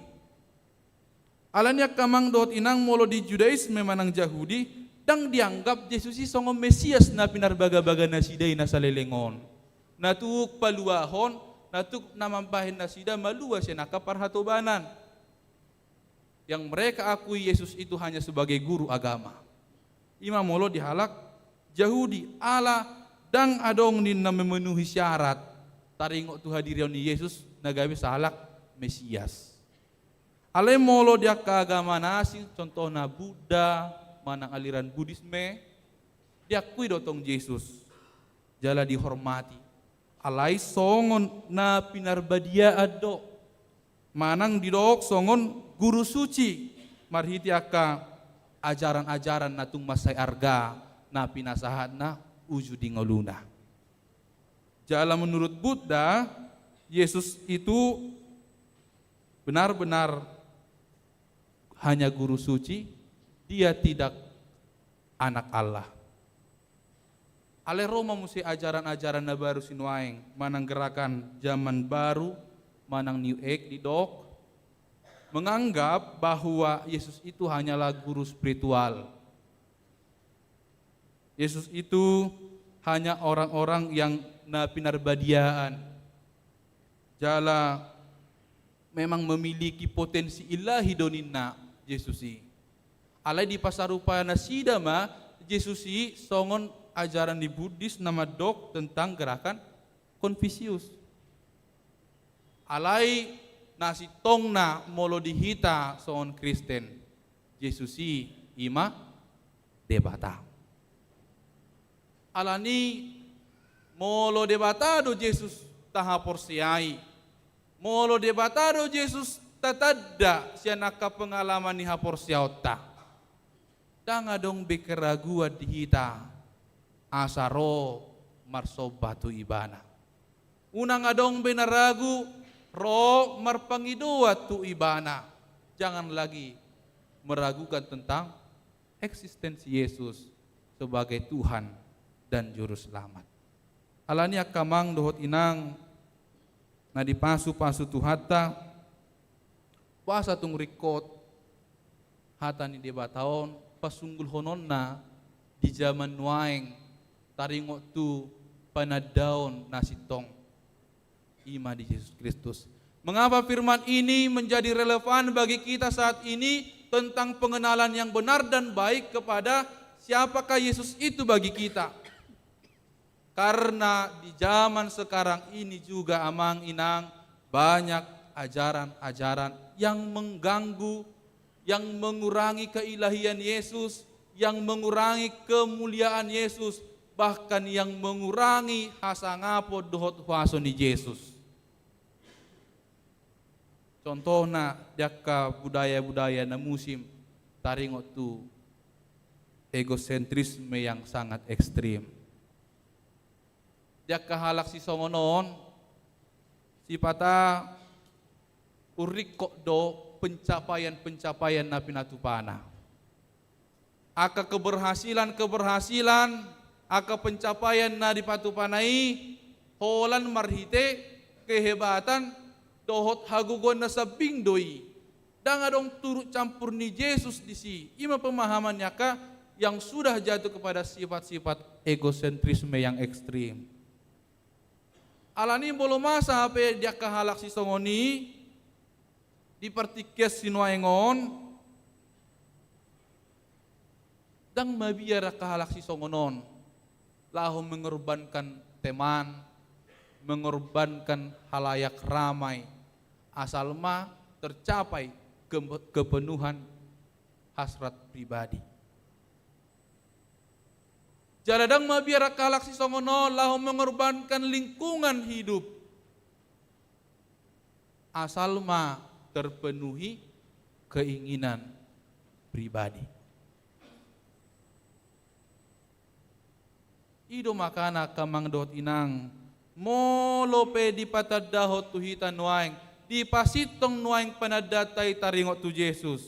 Alanya kamang dot inang molo di Judaisme manang Yahudi dang dianggap Yesus songon Mesias na pinarbaga-baga na siday na salelengon. Natuk paluahon, natuk namampahin na sida maluwa siya nakaparhatobanan. Yang mereka akui Yesus itu hanya sebagai guru agama. Imam molo dihalak Yahudi ala dang adong nin na memenuhi syarat taringo tu hadirion ni Yesus nagawi sahalak Mesias. Ale molo dia keagama nasi contoh na Buddha manang aliran Buddhisme diakui dotong Yesus jala dihormati. Alai songon na pinarbadia ado manang didok songon guru suci marhiti aka ajaran-ajaran natung masai arga na pinasahat na uju dingoluna. Jala menurut Buddha Yesus itu benar-benar hanya guru suci, dia tidak anak Allah. Ale Roma musi ajaran-ajaran na baru sinuaeng, manang gerakan zaman baru, manang New Age di dok. menganggap bahwa Yesus itu hanyalah guru spiritual. Yesus itu hanya orang-orang yang pinarbadiaan. Jala memang memiliki potensi ilahi donina Yesusi. Alai di pasarupana sidama Yesusi songon ajaran di Buddhis nama dok tentang gerakan Konfusius. Alai nasi tongna molo dihita songon Kristen. Yesusi ima debata. Alani molo debatado Jesus taha porsiai. Molo debatado Jesus tatadda sianaka pengalaman ni haporsiauta. Danga dong bekeraguan dihita asaro marsobatu ibana. Unang adong benaragu ro marpangidua tu ibana. Jangan lagi meragukan tentang eksistensi Yesus sebagai Tuhan dan Juru Selamat. Alani akamang dohot inang na dipasu-pasu tu hata puasa tung rikot hata ni debataon pasunggul hononna di zaman nuaeng taringo tu panadaon nasitong ima di Yesus Kristus. Mengapa firman ini menjadi relevan bagi kita saat ini tentang pengenalan yang benar dan baik kepada siapakah Yesus itu bagi kita? Karena di zaman sekarang ini juga amang inang banyak ajaran-ajaran yang mengganggu, yang mengurangi keilahian Yesus, yang mengurangi kemuliaan Yesus, bahkan yang mengurangi hasangapo dohot huason di Yesus. Contohnya jaka budaya-budaya na musim taringot tu egosentrisme yang sangat ekstrim. Jaka halak si songonon sipata urik kok do pencapaian-pencapaian na pinatupana. Aka keberhasilan, aka pencapaian na dipatupanai, holan marhite kehebatan dohot hagugon na sabing doi. Danga dong turut campur ni Yesus di si. Ima pemahamannya ka yang sudah jatuh kepada sifat-sifat egosentrisme yang ekstrim. Alani bolo masa hape dia kahalak si songoni di partikes sinuaengon dang mabiara kahalak si songonon lahu mengorbankan teman, mengorbankan halayak ramai asal ma tercapai kepenuhan hasrat pribadi. Jaradang mabiara kalak si songono lahu mengorbankan lingkungan hidup asal ma terpenuhi keinginan pribadi. Ido makana kamang dot inang molope di patadahot tuhitan nuaing di pasitong nuaing panadatai taringot tu Yesus.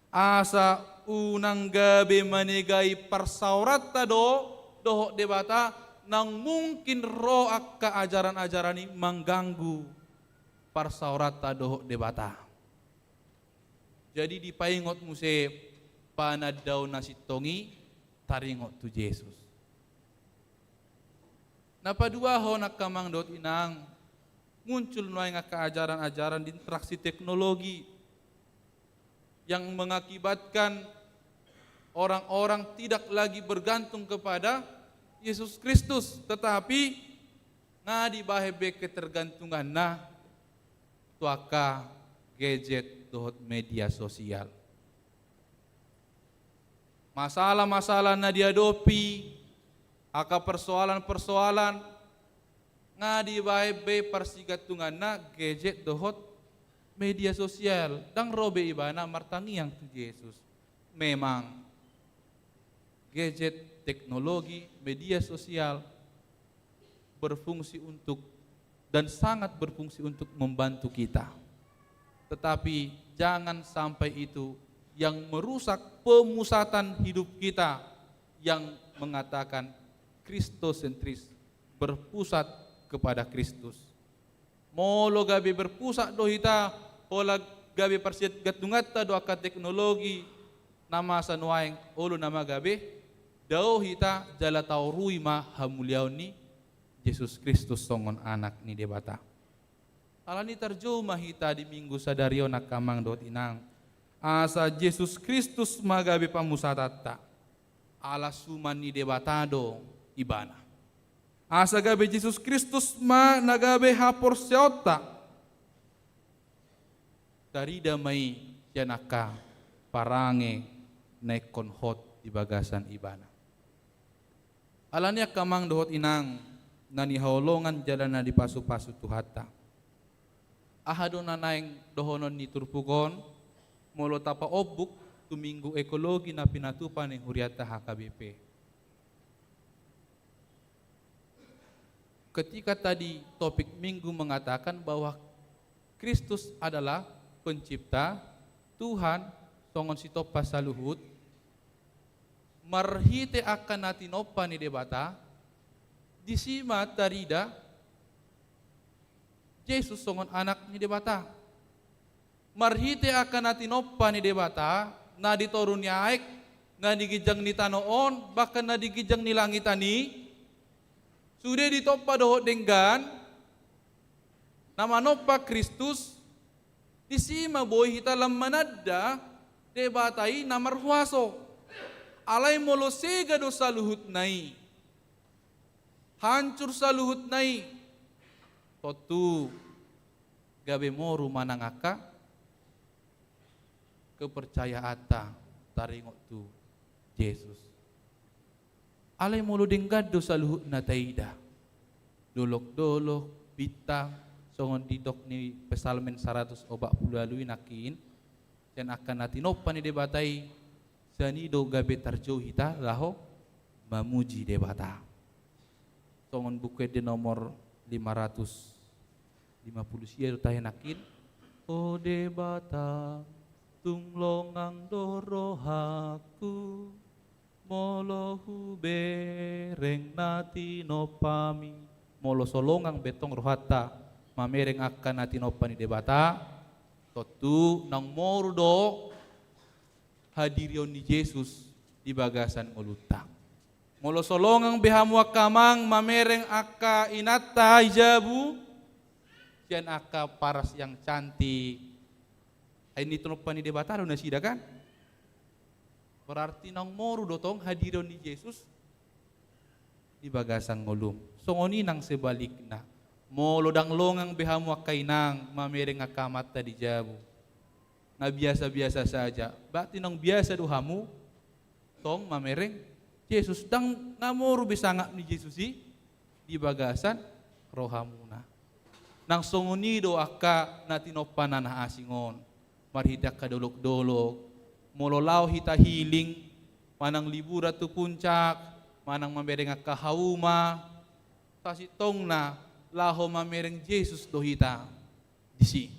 Asa unang gabi manigai parsaurata dohok debata nang mungkin roak ka ajaran-ajaran ini mengganggu parsaurata dohok debata. Jadi dipaingot muse panadaw nasitongi taringot tu Yesus. Napadua ho nakamang dot inang muncul nuay nga kaajaran-ajaran di interaksi teknologi yang mengakibatkan orang-orang tidak lagi bergantung kepada Yesus Kristus, tetapi ngadi bahebe ketergantungan na tuaka gadget dohot media sosial. Masalah-masalah na dihadapi, aka persoalan-persoalan ngadi bahebe persigatungan na gadget dohot media sosial dang robe ibana martangi yang tu Yesus. Memang gadget, teknologi, media sosial berfungsi untuk dan sangat berfungsi untuk membantu kita. Tetapi jangan sampai itu yang merusak pemusatan hidup kita yang mengatakan kristosentris, berpusat kepada Kristus. Molo gabi berpusat dohita olag gabe persiat gatungatta do aka teknologi nama sanuaeng ulu nama gabe dao hita jala taurui ma hamuliau ni Yesus Kristus songon anak ni debata. Alani terjemah hita di minggu sadario nakamang dot inang asa Yesus Kristus magabe pamusatata ala suman ni debatado ibana. Asa gabe Yesus Kristus ma nagabe hapor seota dari damai yanaka parange nekon hot di bagasan ibana. Alanya kamang dohot inang nani haolongan jalana di pasu-pasu tuhata. Ahado na naeng dohonon ni turpugon molo tapa obuk tuminggu ekologi na pinatupan ng Huriata HKBP. Ketika tadi topik minggu mengatakan bahwa Kristus adalah pencipta, Tuhan, songon sitopa saluhut, marhite akan natinopa ni debata, disima tarida, Yesus songon anak ni debata. Marhite akan natinopa ni debata, na ditorun ni aik, na digijang ni tanoon, bahkan na digijang ni langitani, sudah ditopa dohot denggan, nama nopa Kristus, disima boy hita lam manadda, debatai namar huaso, alay molo sega do saluhut nai, hancur saluhut nai, totu gabe moru manangaka, kepercayaata taringot tu Yesus. Alay mulu denggado sa luhut na taida. Dolok-dolok, bitang, songon didok ni Pesalmen 140 lalu nakin, dan akan natinopan ni debatai, sanido gabe tarjo hita, laho, mamuji debata. Songon buku di nomor 550 siya tayo nakin, o debata, tunglongang dorohaku, molo hubereng natinopami, molo solongang betong rohata, mamereng akan natinopani debata, totu nang mordo hadirion ni Yesus di bagasan ulutang. Molo solongang behamu akamang mamereng aka inata hijabu, sian aka paras yang cantik, ini tinopani debata na sida kan? Berarti nang moru dotong hadiron ni Yesus di bagasan ngulum. Songoni nang sebalikna. Molo dang longang behamu akainang mamereng akamat tadi jabu. Na biasa-biasa saja. Berarti nang biasa duhamu tong mamereng Yesus dang namoru besangak ni Yesus di bagasan rohamuna. Nang songoni do aka natinopan na asingon. Marhidak kadolok-dolok. Mololau hita hiling, manang libura tu puncak, manang mamereng kahauma, tasitong na laho mamereng Yesus do hita disi.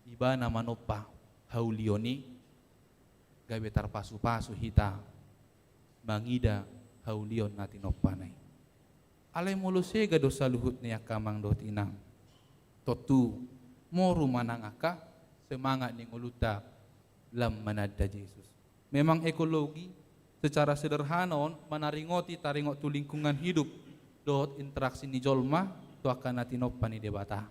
Iba na manopa haulioni, gabe tarpasu-pasu hita, mangida haulion natin opanay. Alay mulu sega dosa luhut niya kamang dot inang, totu moru manangaka, semangat ning uluta lam manadda Yesus. Memang ekologi secara sederhana manaringoti taringot tu lingkungan hidup dot interaksi ni jolma tu akan natinopan ni debata.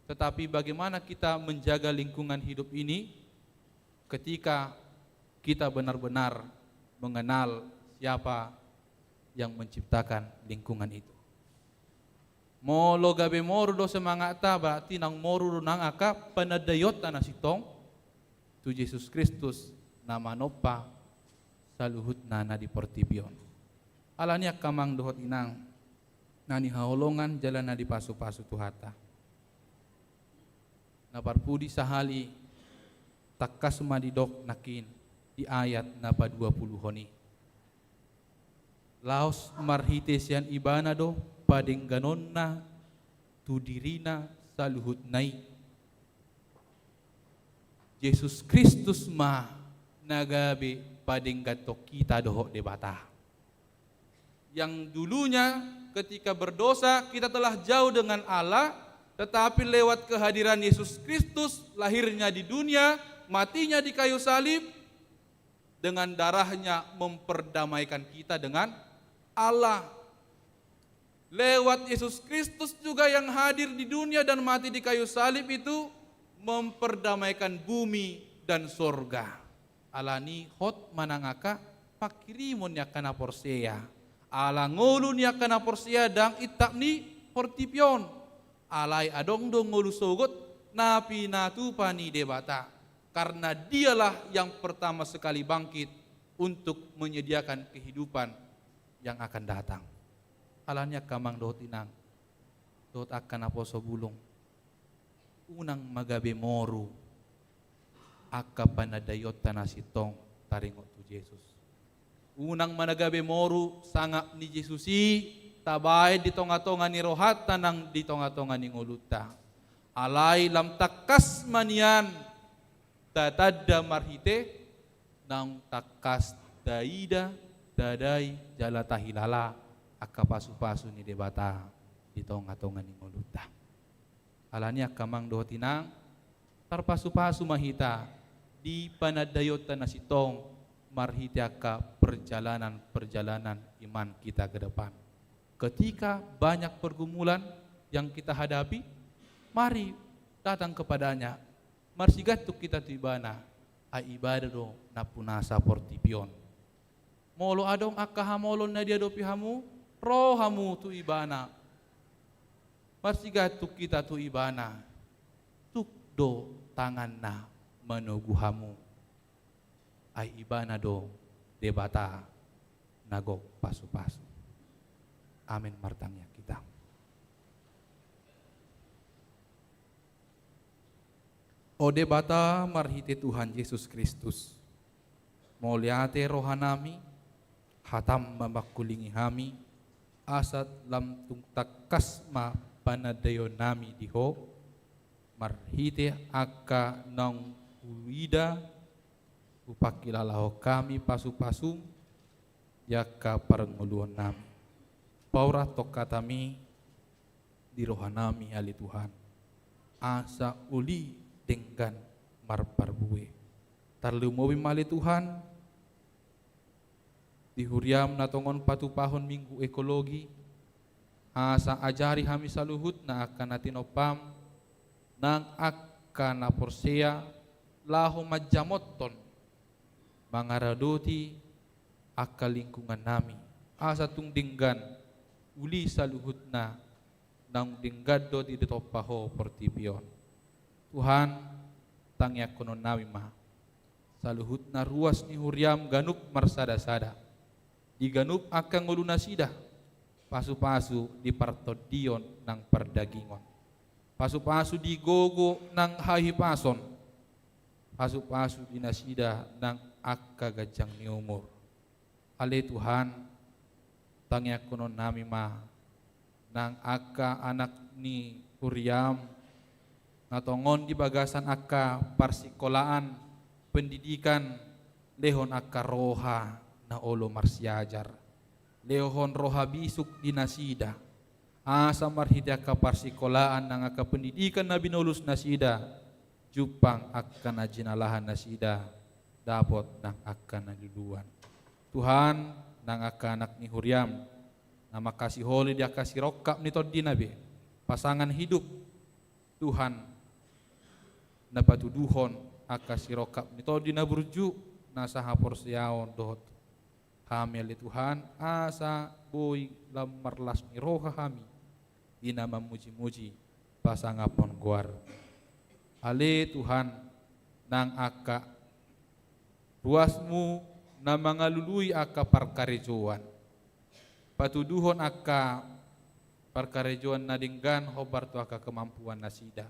Tetapi bagaimana kita menjaga lingkungan hidup ini ketika kita benar-benar mengenal siapa yang menciptakan lingkungan itu. Molo gabe moru do semangat ta berarti nang moru nang aka panadayot na sitong tu Yesus Kristus nama nopa saluhut na di portibion. Alanya kamang dohot inang nani haolongan jalan na di pasu-pasu tuhata. Na parpudi sahali takkas madidok nakin di ayat napa 20 honi. Laos marhitesian ibana do padeng ganon na tudirina saluhut nai. Yesus Kristus ma nagabe padeng gatok kita dohok debata. Yang dulunya ketika berdosa kita telah jauh dengan Allah, tetapi lewat kehadiran Yesus Kristus, lahirnya di dunia, matinya di kayu salib, dengan darahnya memperdamaikan kita dengan Allah. Lewat Yesus Kristus juga yang hadir di dunia dan mati di kayu salib itu memperdamaikan bumi dan surga. Alani hot manangaka pakirimun yakana porsia. Ala ngulun yakana porsia dang itap ni fortipion. Alai adong dong ngulu sogot napi natu pani debata. Karena dialah yang pertama sekali bangkit untuk menyediakan kehidupan yang akan datang. Alanya kamang dot inang, dot akan aposo bulong, unang magabe moru, aka panadayot tanasitong taringot tu Yesus. Unang managabe moru sangap ni Yesusi, tabay di tonga-tonga ni rohat tanang di tonga-tonga ni nguluta. Alay lam takas manian, tatadda marhite nang takas daida dadai jalata hilala akka pasu-pasu ni debata di tonga-tonga ni nguluta. Alanya kamang dotinang tarpasu-pasu mahita di panadayota na sitong marhite akka perjalanan iman kita ke depan. Ketika banyak pergumulan yang kita hadapi, mari datang kepadanya. Marsigat tu kita tu ibana, ay ibadah do napunasa portipion. Molo adong akka hamolon na dia do pihamu, rohamu tu ibana. Marsigat tu kita tu ibana, tuk do tangan na menuguhamu. Ay ibana do debata nagok pasu-pasu. Amin martangnya kita. O debata marhite Tuhan Yesus Kristus. Moliate rohanami, hatam mamakulingi hami, asat lam tungtakas ma panadayon nami diho, marhite akka nang uida, upakilalaho kami pasu-pasum, yaka paranguluan nami. Paura tokatami di rohanami ali Tuhan. Asa uli dengan marparbue. Tarlumowi mali Tuhan di huriam natongon patupahon minggu ekologi asa ajari hami saluhut na akan natinopam nang akan naporsea lahu majamoton mangaradoti akal lingkungan nami asa tungdinggan uli saluhut na nang dinggado di detopaho portipion. Tuhan, tangya konon nawi ma. Saluhut na ruas ni huriam ganup marsada-sada. Di ganup akang ngulunasida. Pasu-pasu di partodion ng perdagingon. Pasu-pasu di gogo ng hahipason. Pasu-pasu di nasida ng akagajang ni umur. Ale Tuhan, tangya konon nawi ma. Nang aka anak ni huriam natongon di bagasan akka parsikolaan pendidikan lehon akka roha na olo marsiajar lehon roha bisuk di nasida asa marhiti akka parsikolaan nang akka pendidikan na binulus nasida jupang akka na jinalahan nasida dapot nang akka naluluan. Tuhan nang akka anak ni huriam na makasih holi di akka sirokap ni tod dinabe pasangan hidup Tuhan na patuduhon aka sirokap nito di naburju nasa haporsiaon dohot hamil Tuhan asa boy lamarlas ni roha hami di nama muji-muji pasangapon guar. Ale Tuhan nang aka ruasmu na mangalului aka parkarejoan patuduhon aka parkarejoan nadinggan hobar tu aka kemampuan nasida.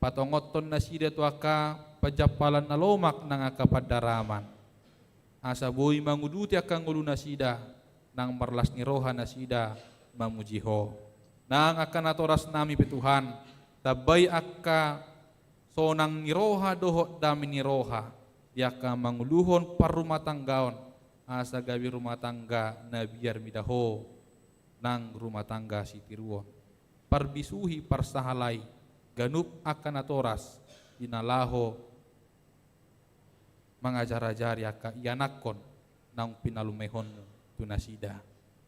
Patongoton nasida tu aka pajapalan na lomak nang aka padaraman. Asa boy manguduti aka ngulu nasida nang marlas ni roha nasida mamujiho. Nang aka natoras nami petuhan tabay aka sonang ni roha dohot dami ni roha. Yaka manguluhon parumah tanggaon asa gawi rumah tangga na biar midaho nang rumah tangga si tiruon. parbisuhi parsahalai ganup akan atoras dinalaho mengajar-ajari aka ianakon nang pinalumehon tunasida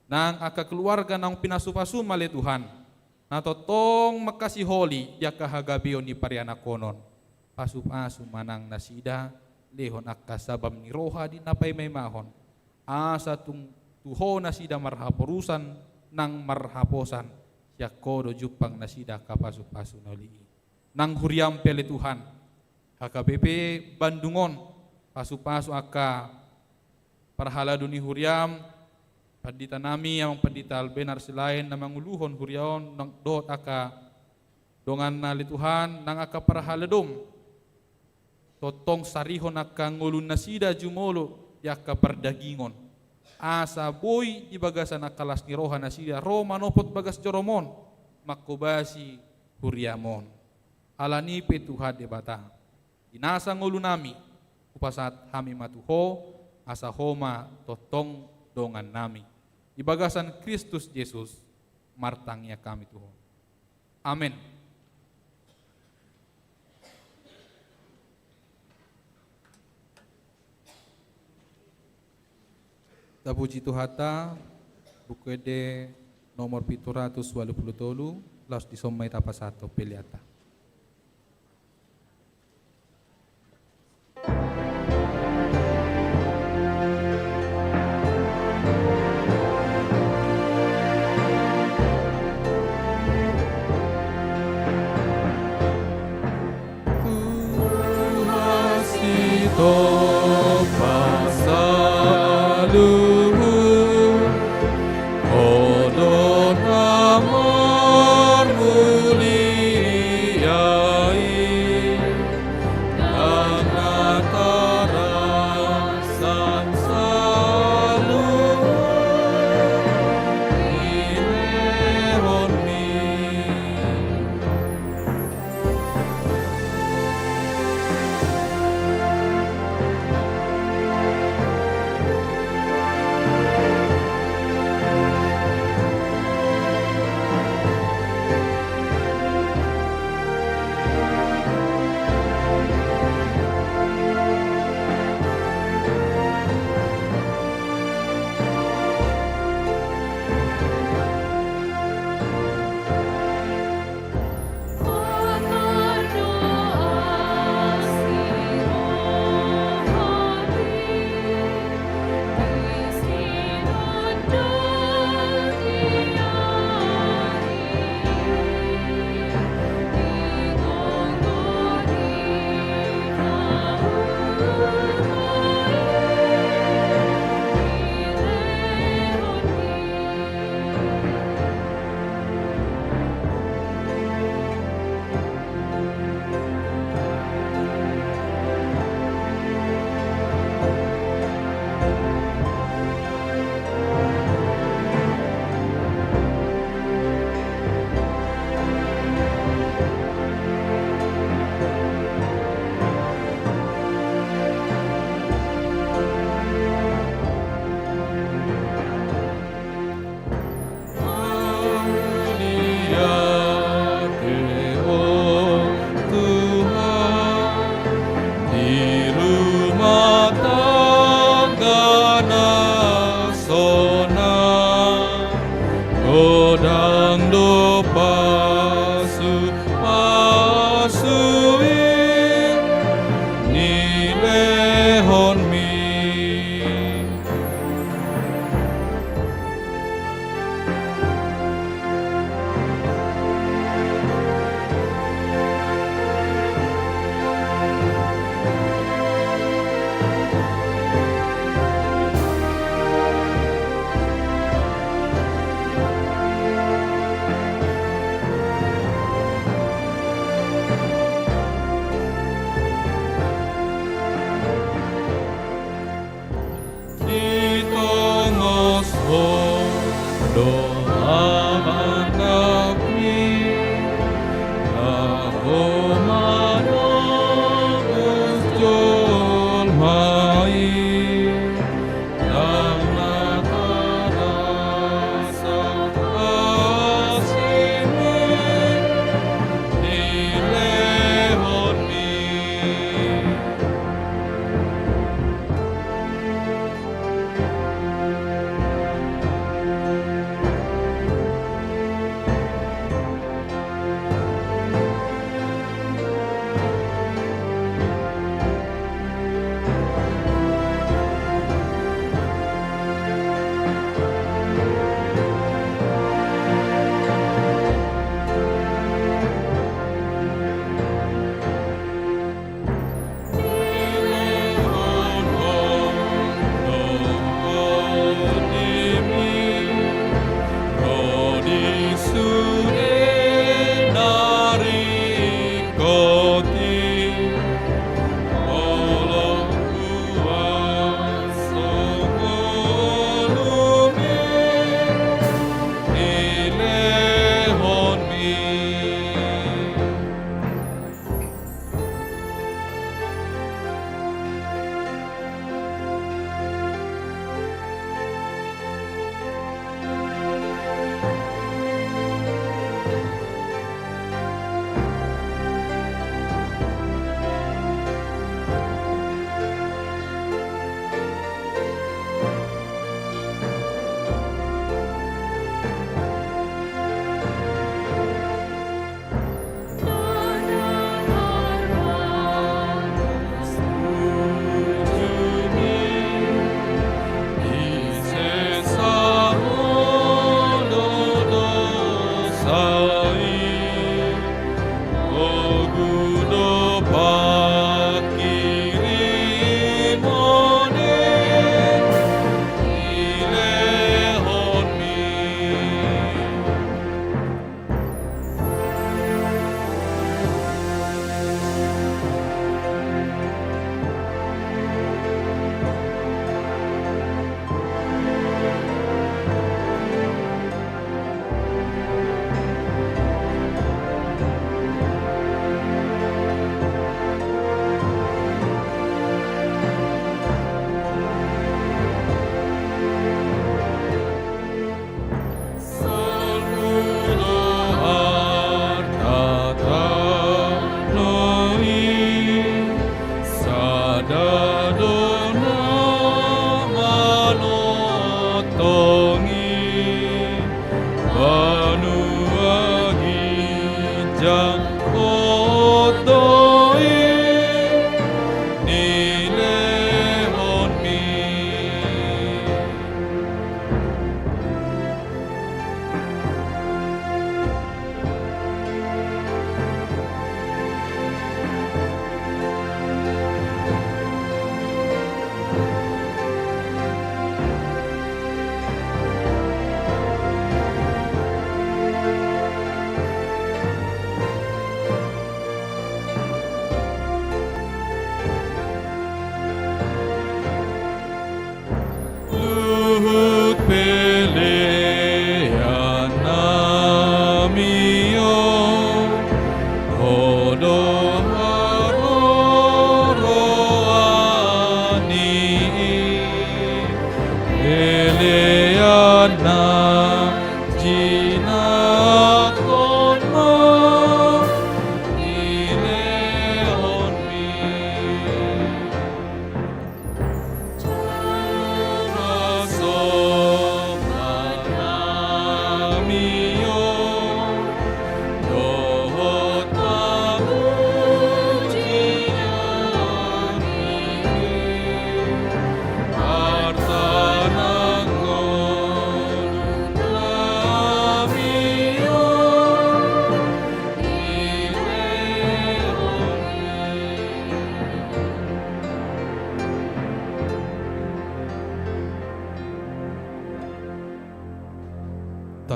nang aka keluarga nang pinasupasu male Tuhan natotong makasih holi yaka hagabion ni parianakonon pasup-asu manang nasida lehon akka sabam ni roha di napay may mahon asa tung tuho nasida marhaporusan nang marhaposan yakodo jupang nasida kapasup-asu noli nang huriam pele Tuhan HKBP Bandungon pasup-asu akka parhala duni huriam pandita nami yang pandita albenar selain na manguluhon huriaon nang dot aka dongan nali Tuhan nang aka parhala dom totong sarihon aka ngulun nasida jumolo yaka perdagingon asa boy di bagasan akalas ni roha nasida roma nopot bagas joromon makubasi huriamon alani pe Tuhan debata inasa ngulun nami upasat hami matuho asa homa totong dongan nami di bagasan Kristus Yesus martangnya kami Tuhan amin. Tapuji Tuhata bukuede nomor 783 laos disomai tapa satu peliata.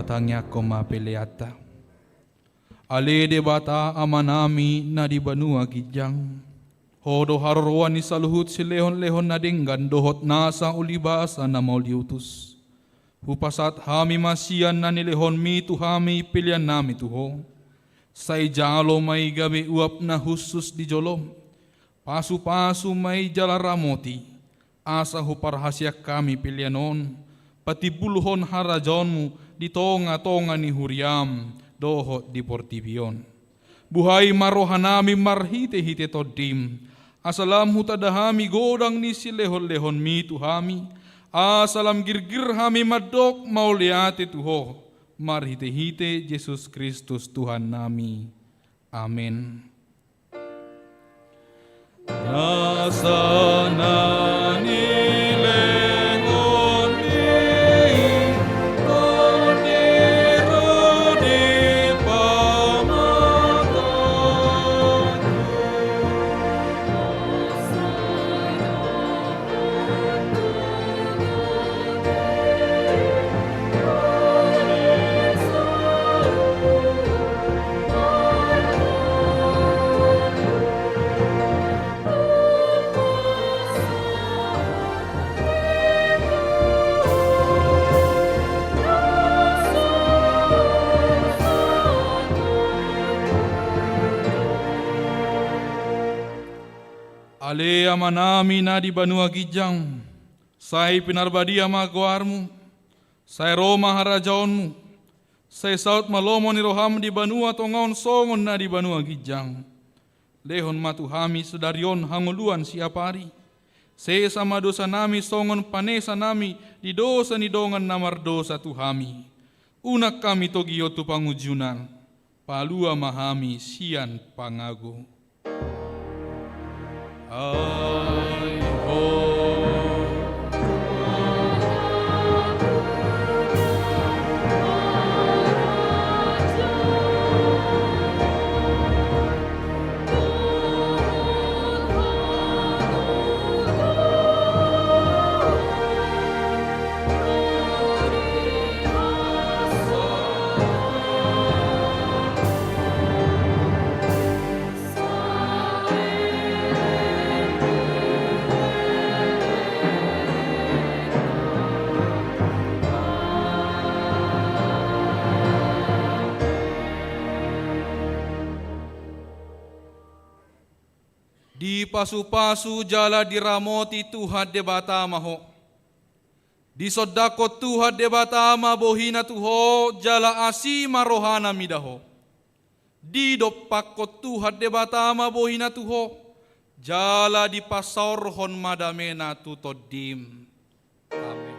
tatangnya koma peleata. Ale de bata amanami na di banua gijang. Hodo harorwan ni saluhut si lehon-lehon na dinggan dohot nasa ulibasa na mauliutus. Hupasat hami masian na nilehon mi tu hami pilihan nami tuho. Say jalo may gabi uap na husus di jolom. Pasu-pasu may jalaramoti. Asa huparhasya kami pilihanon. Pati buluhon harajonmu di tonga-tonga ni Huriam dohot di Portibion. buhay marohanami marhite-hite todim. Asalam hutadahami godang ni silehon-lehon mi tuhami. Asalam girgir hami madok mauliate tuho. Marhite-hite Yesus Kristus Tuhan nami. Amin. Nasanani Ale amanami na di Banua Gijang, sai pinarbadi ama goarmu, sai Roma harajaonmu, sai saut malomo ni roham di Banua tongaon songon na di Banua Gijang. Lehon matuhami sedarion hanguluan siapari, se sama dosa nami songon panesa nami di dosa ni dongan namar dosa tuhami. Unak kami togio tu pangujunan, palua mahami sian pangago. Ai ho di pasu-pasu jala diramoti Tuhan debata maho. Di sodako Tuhan debata ma bohina tuho jala asi marohana midaho. Di dopako Tuhan debata ma bohina tuho jala di pasaurhon madamena tutodim. Amin.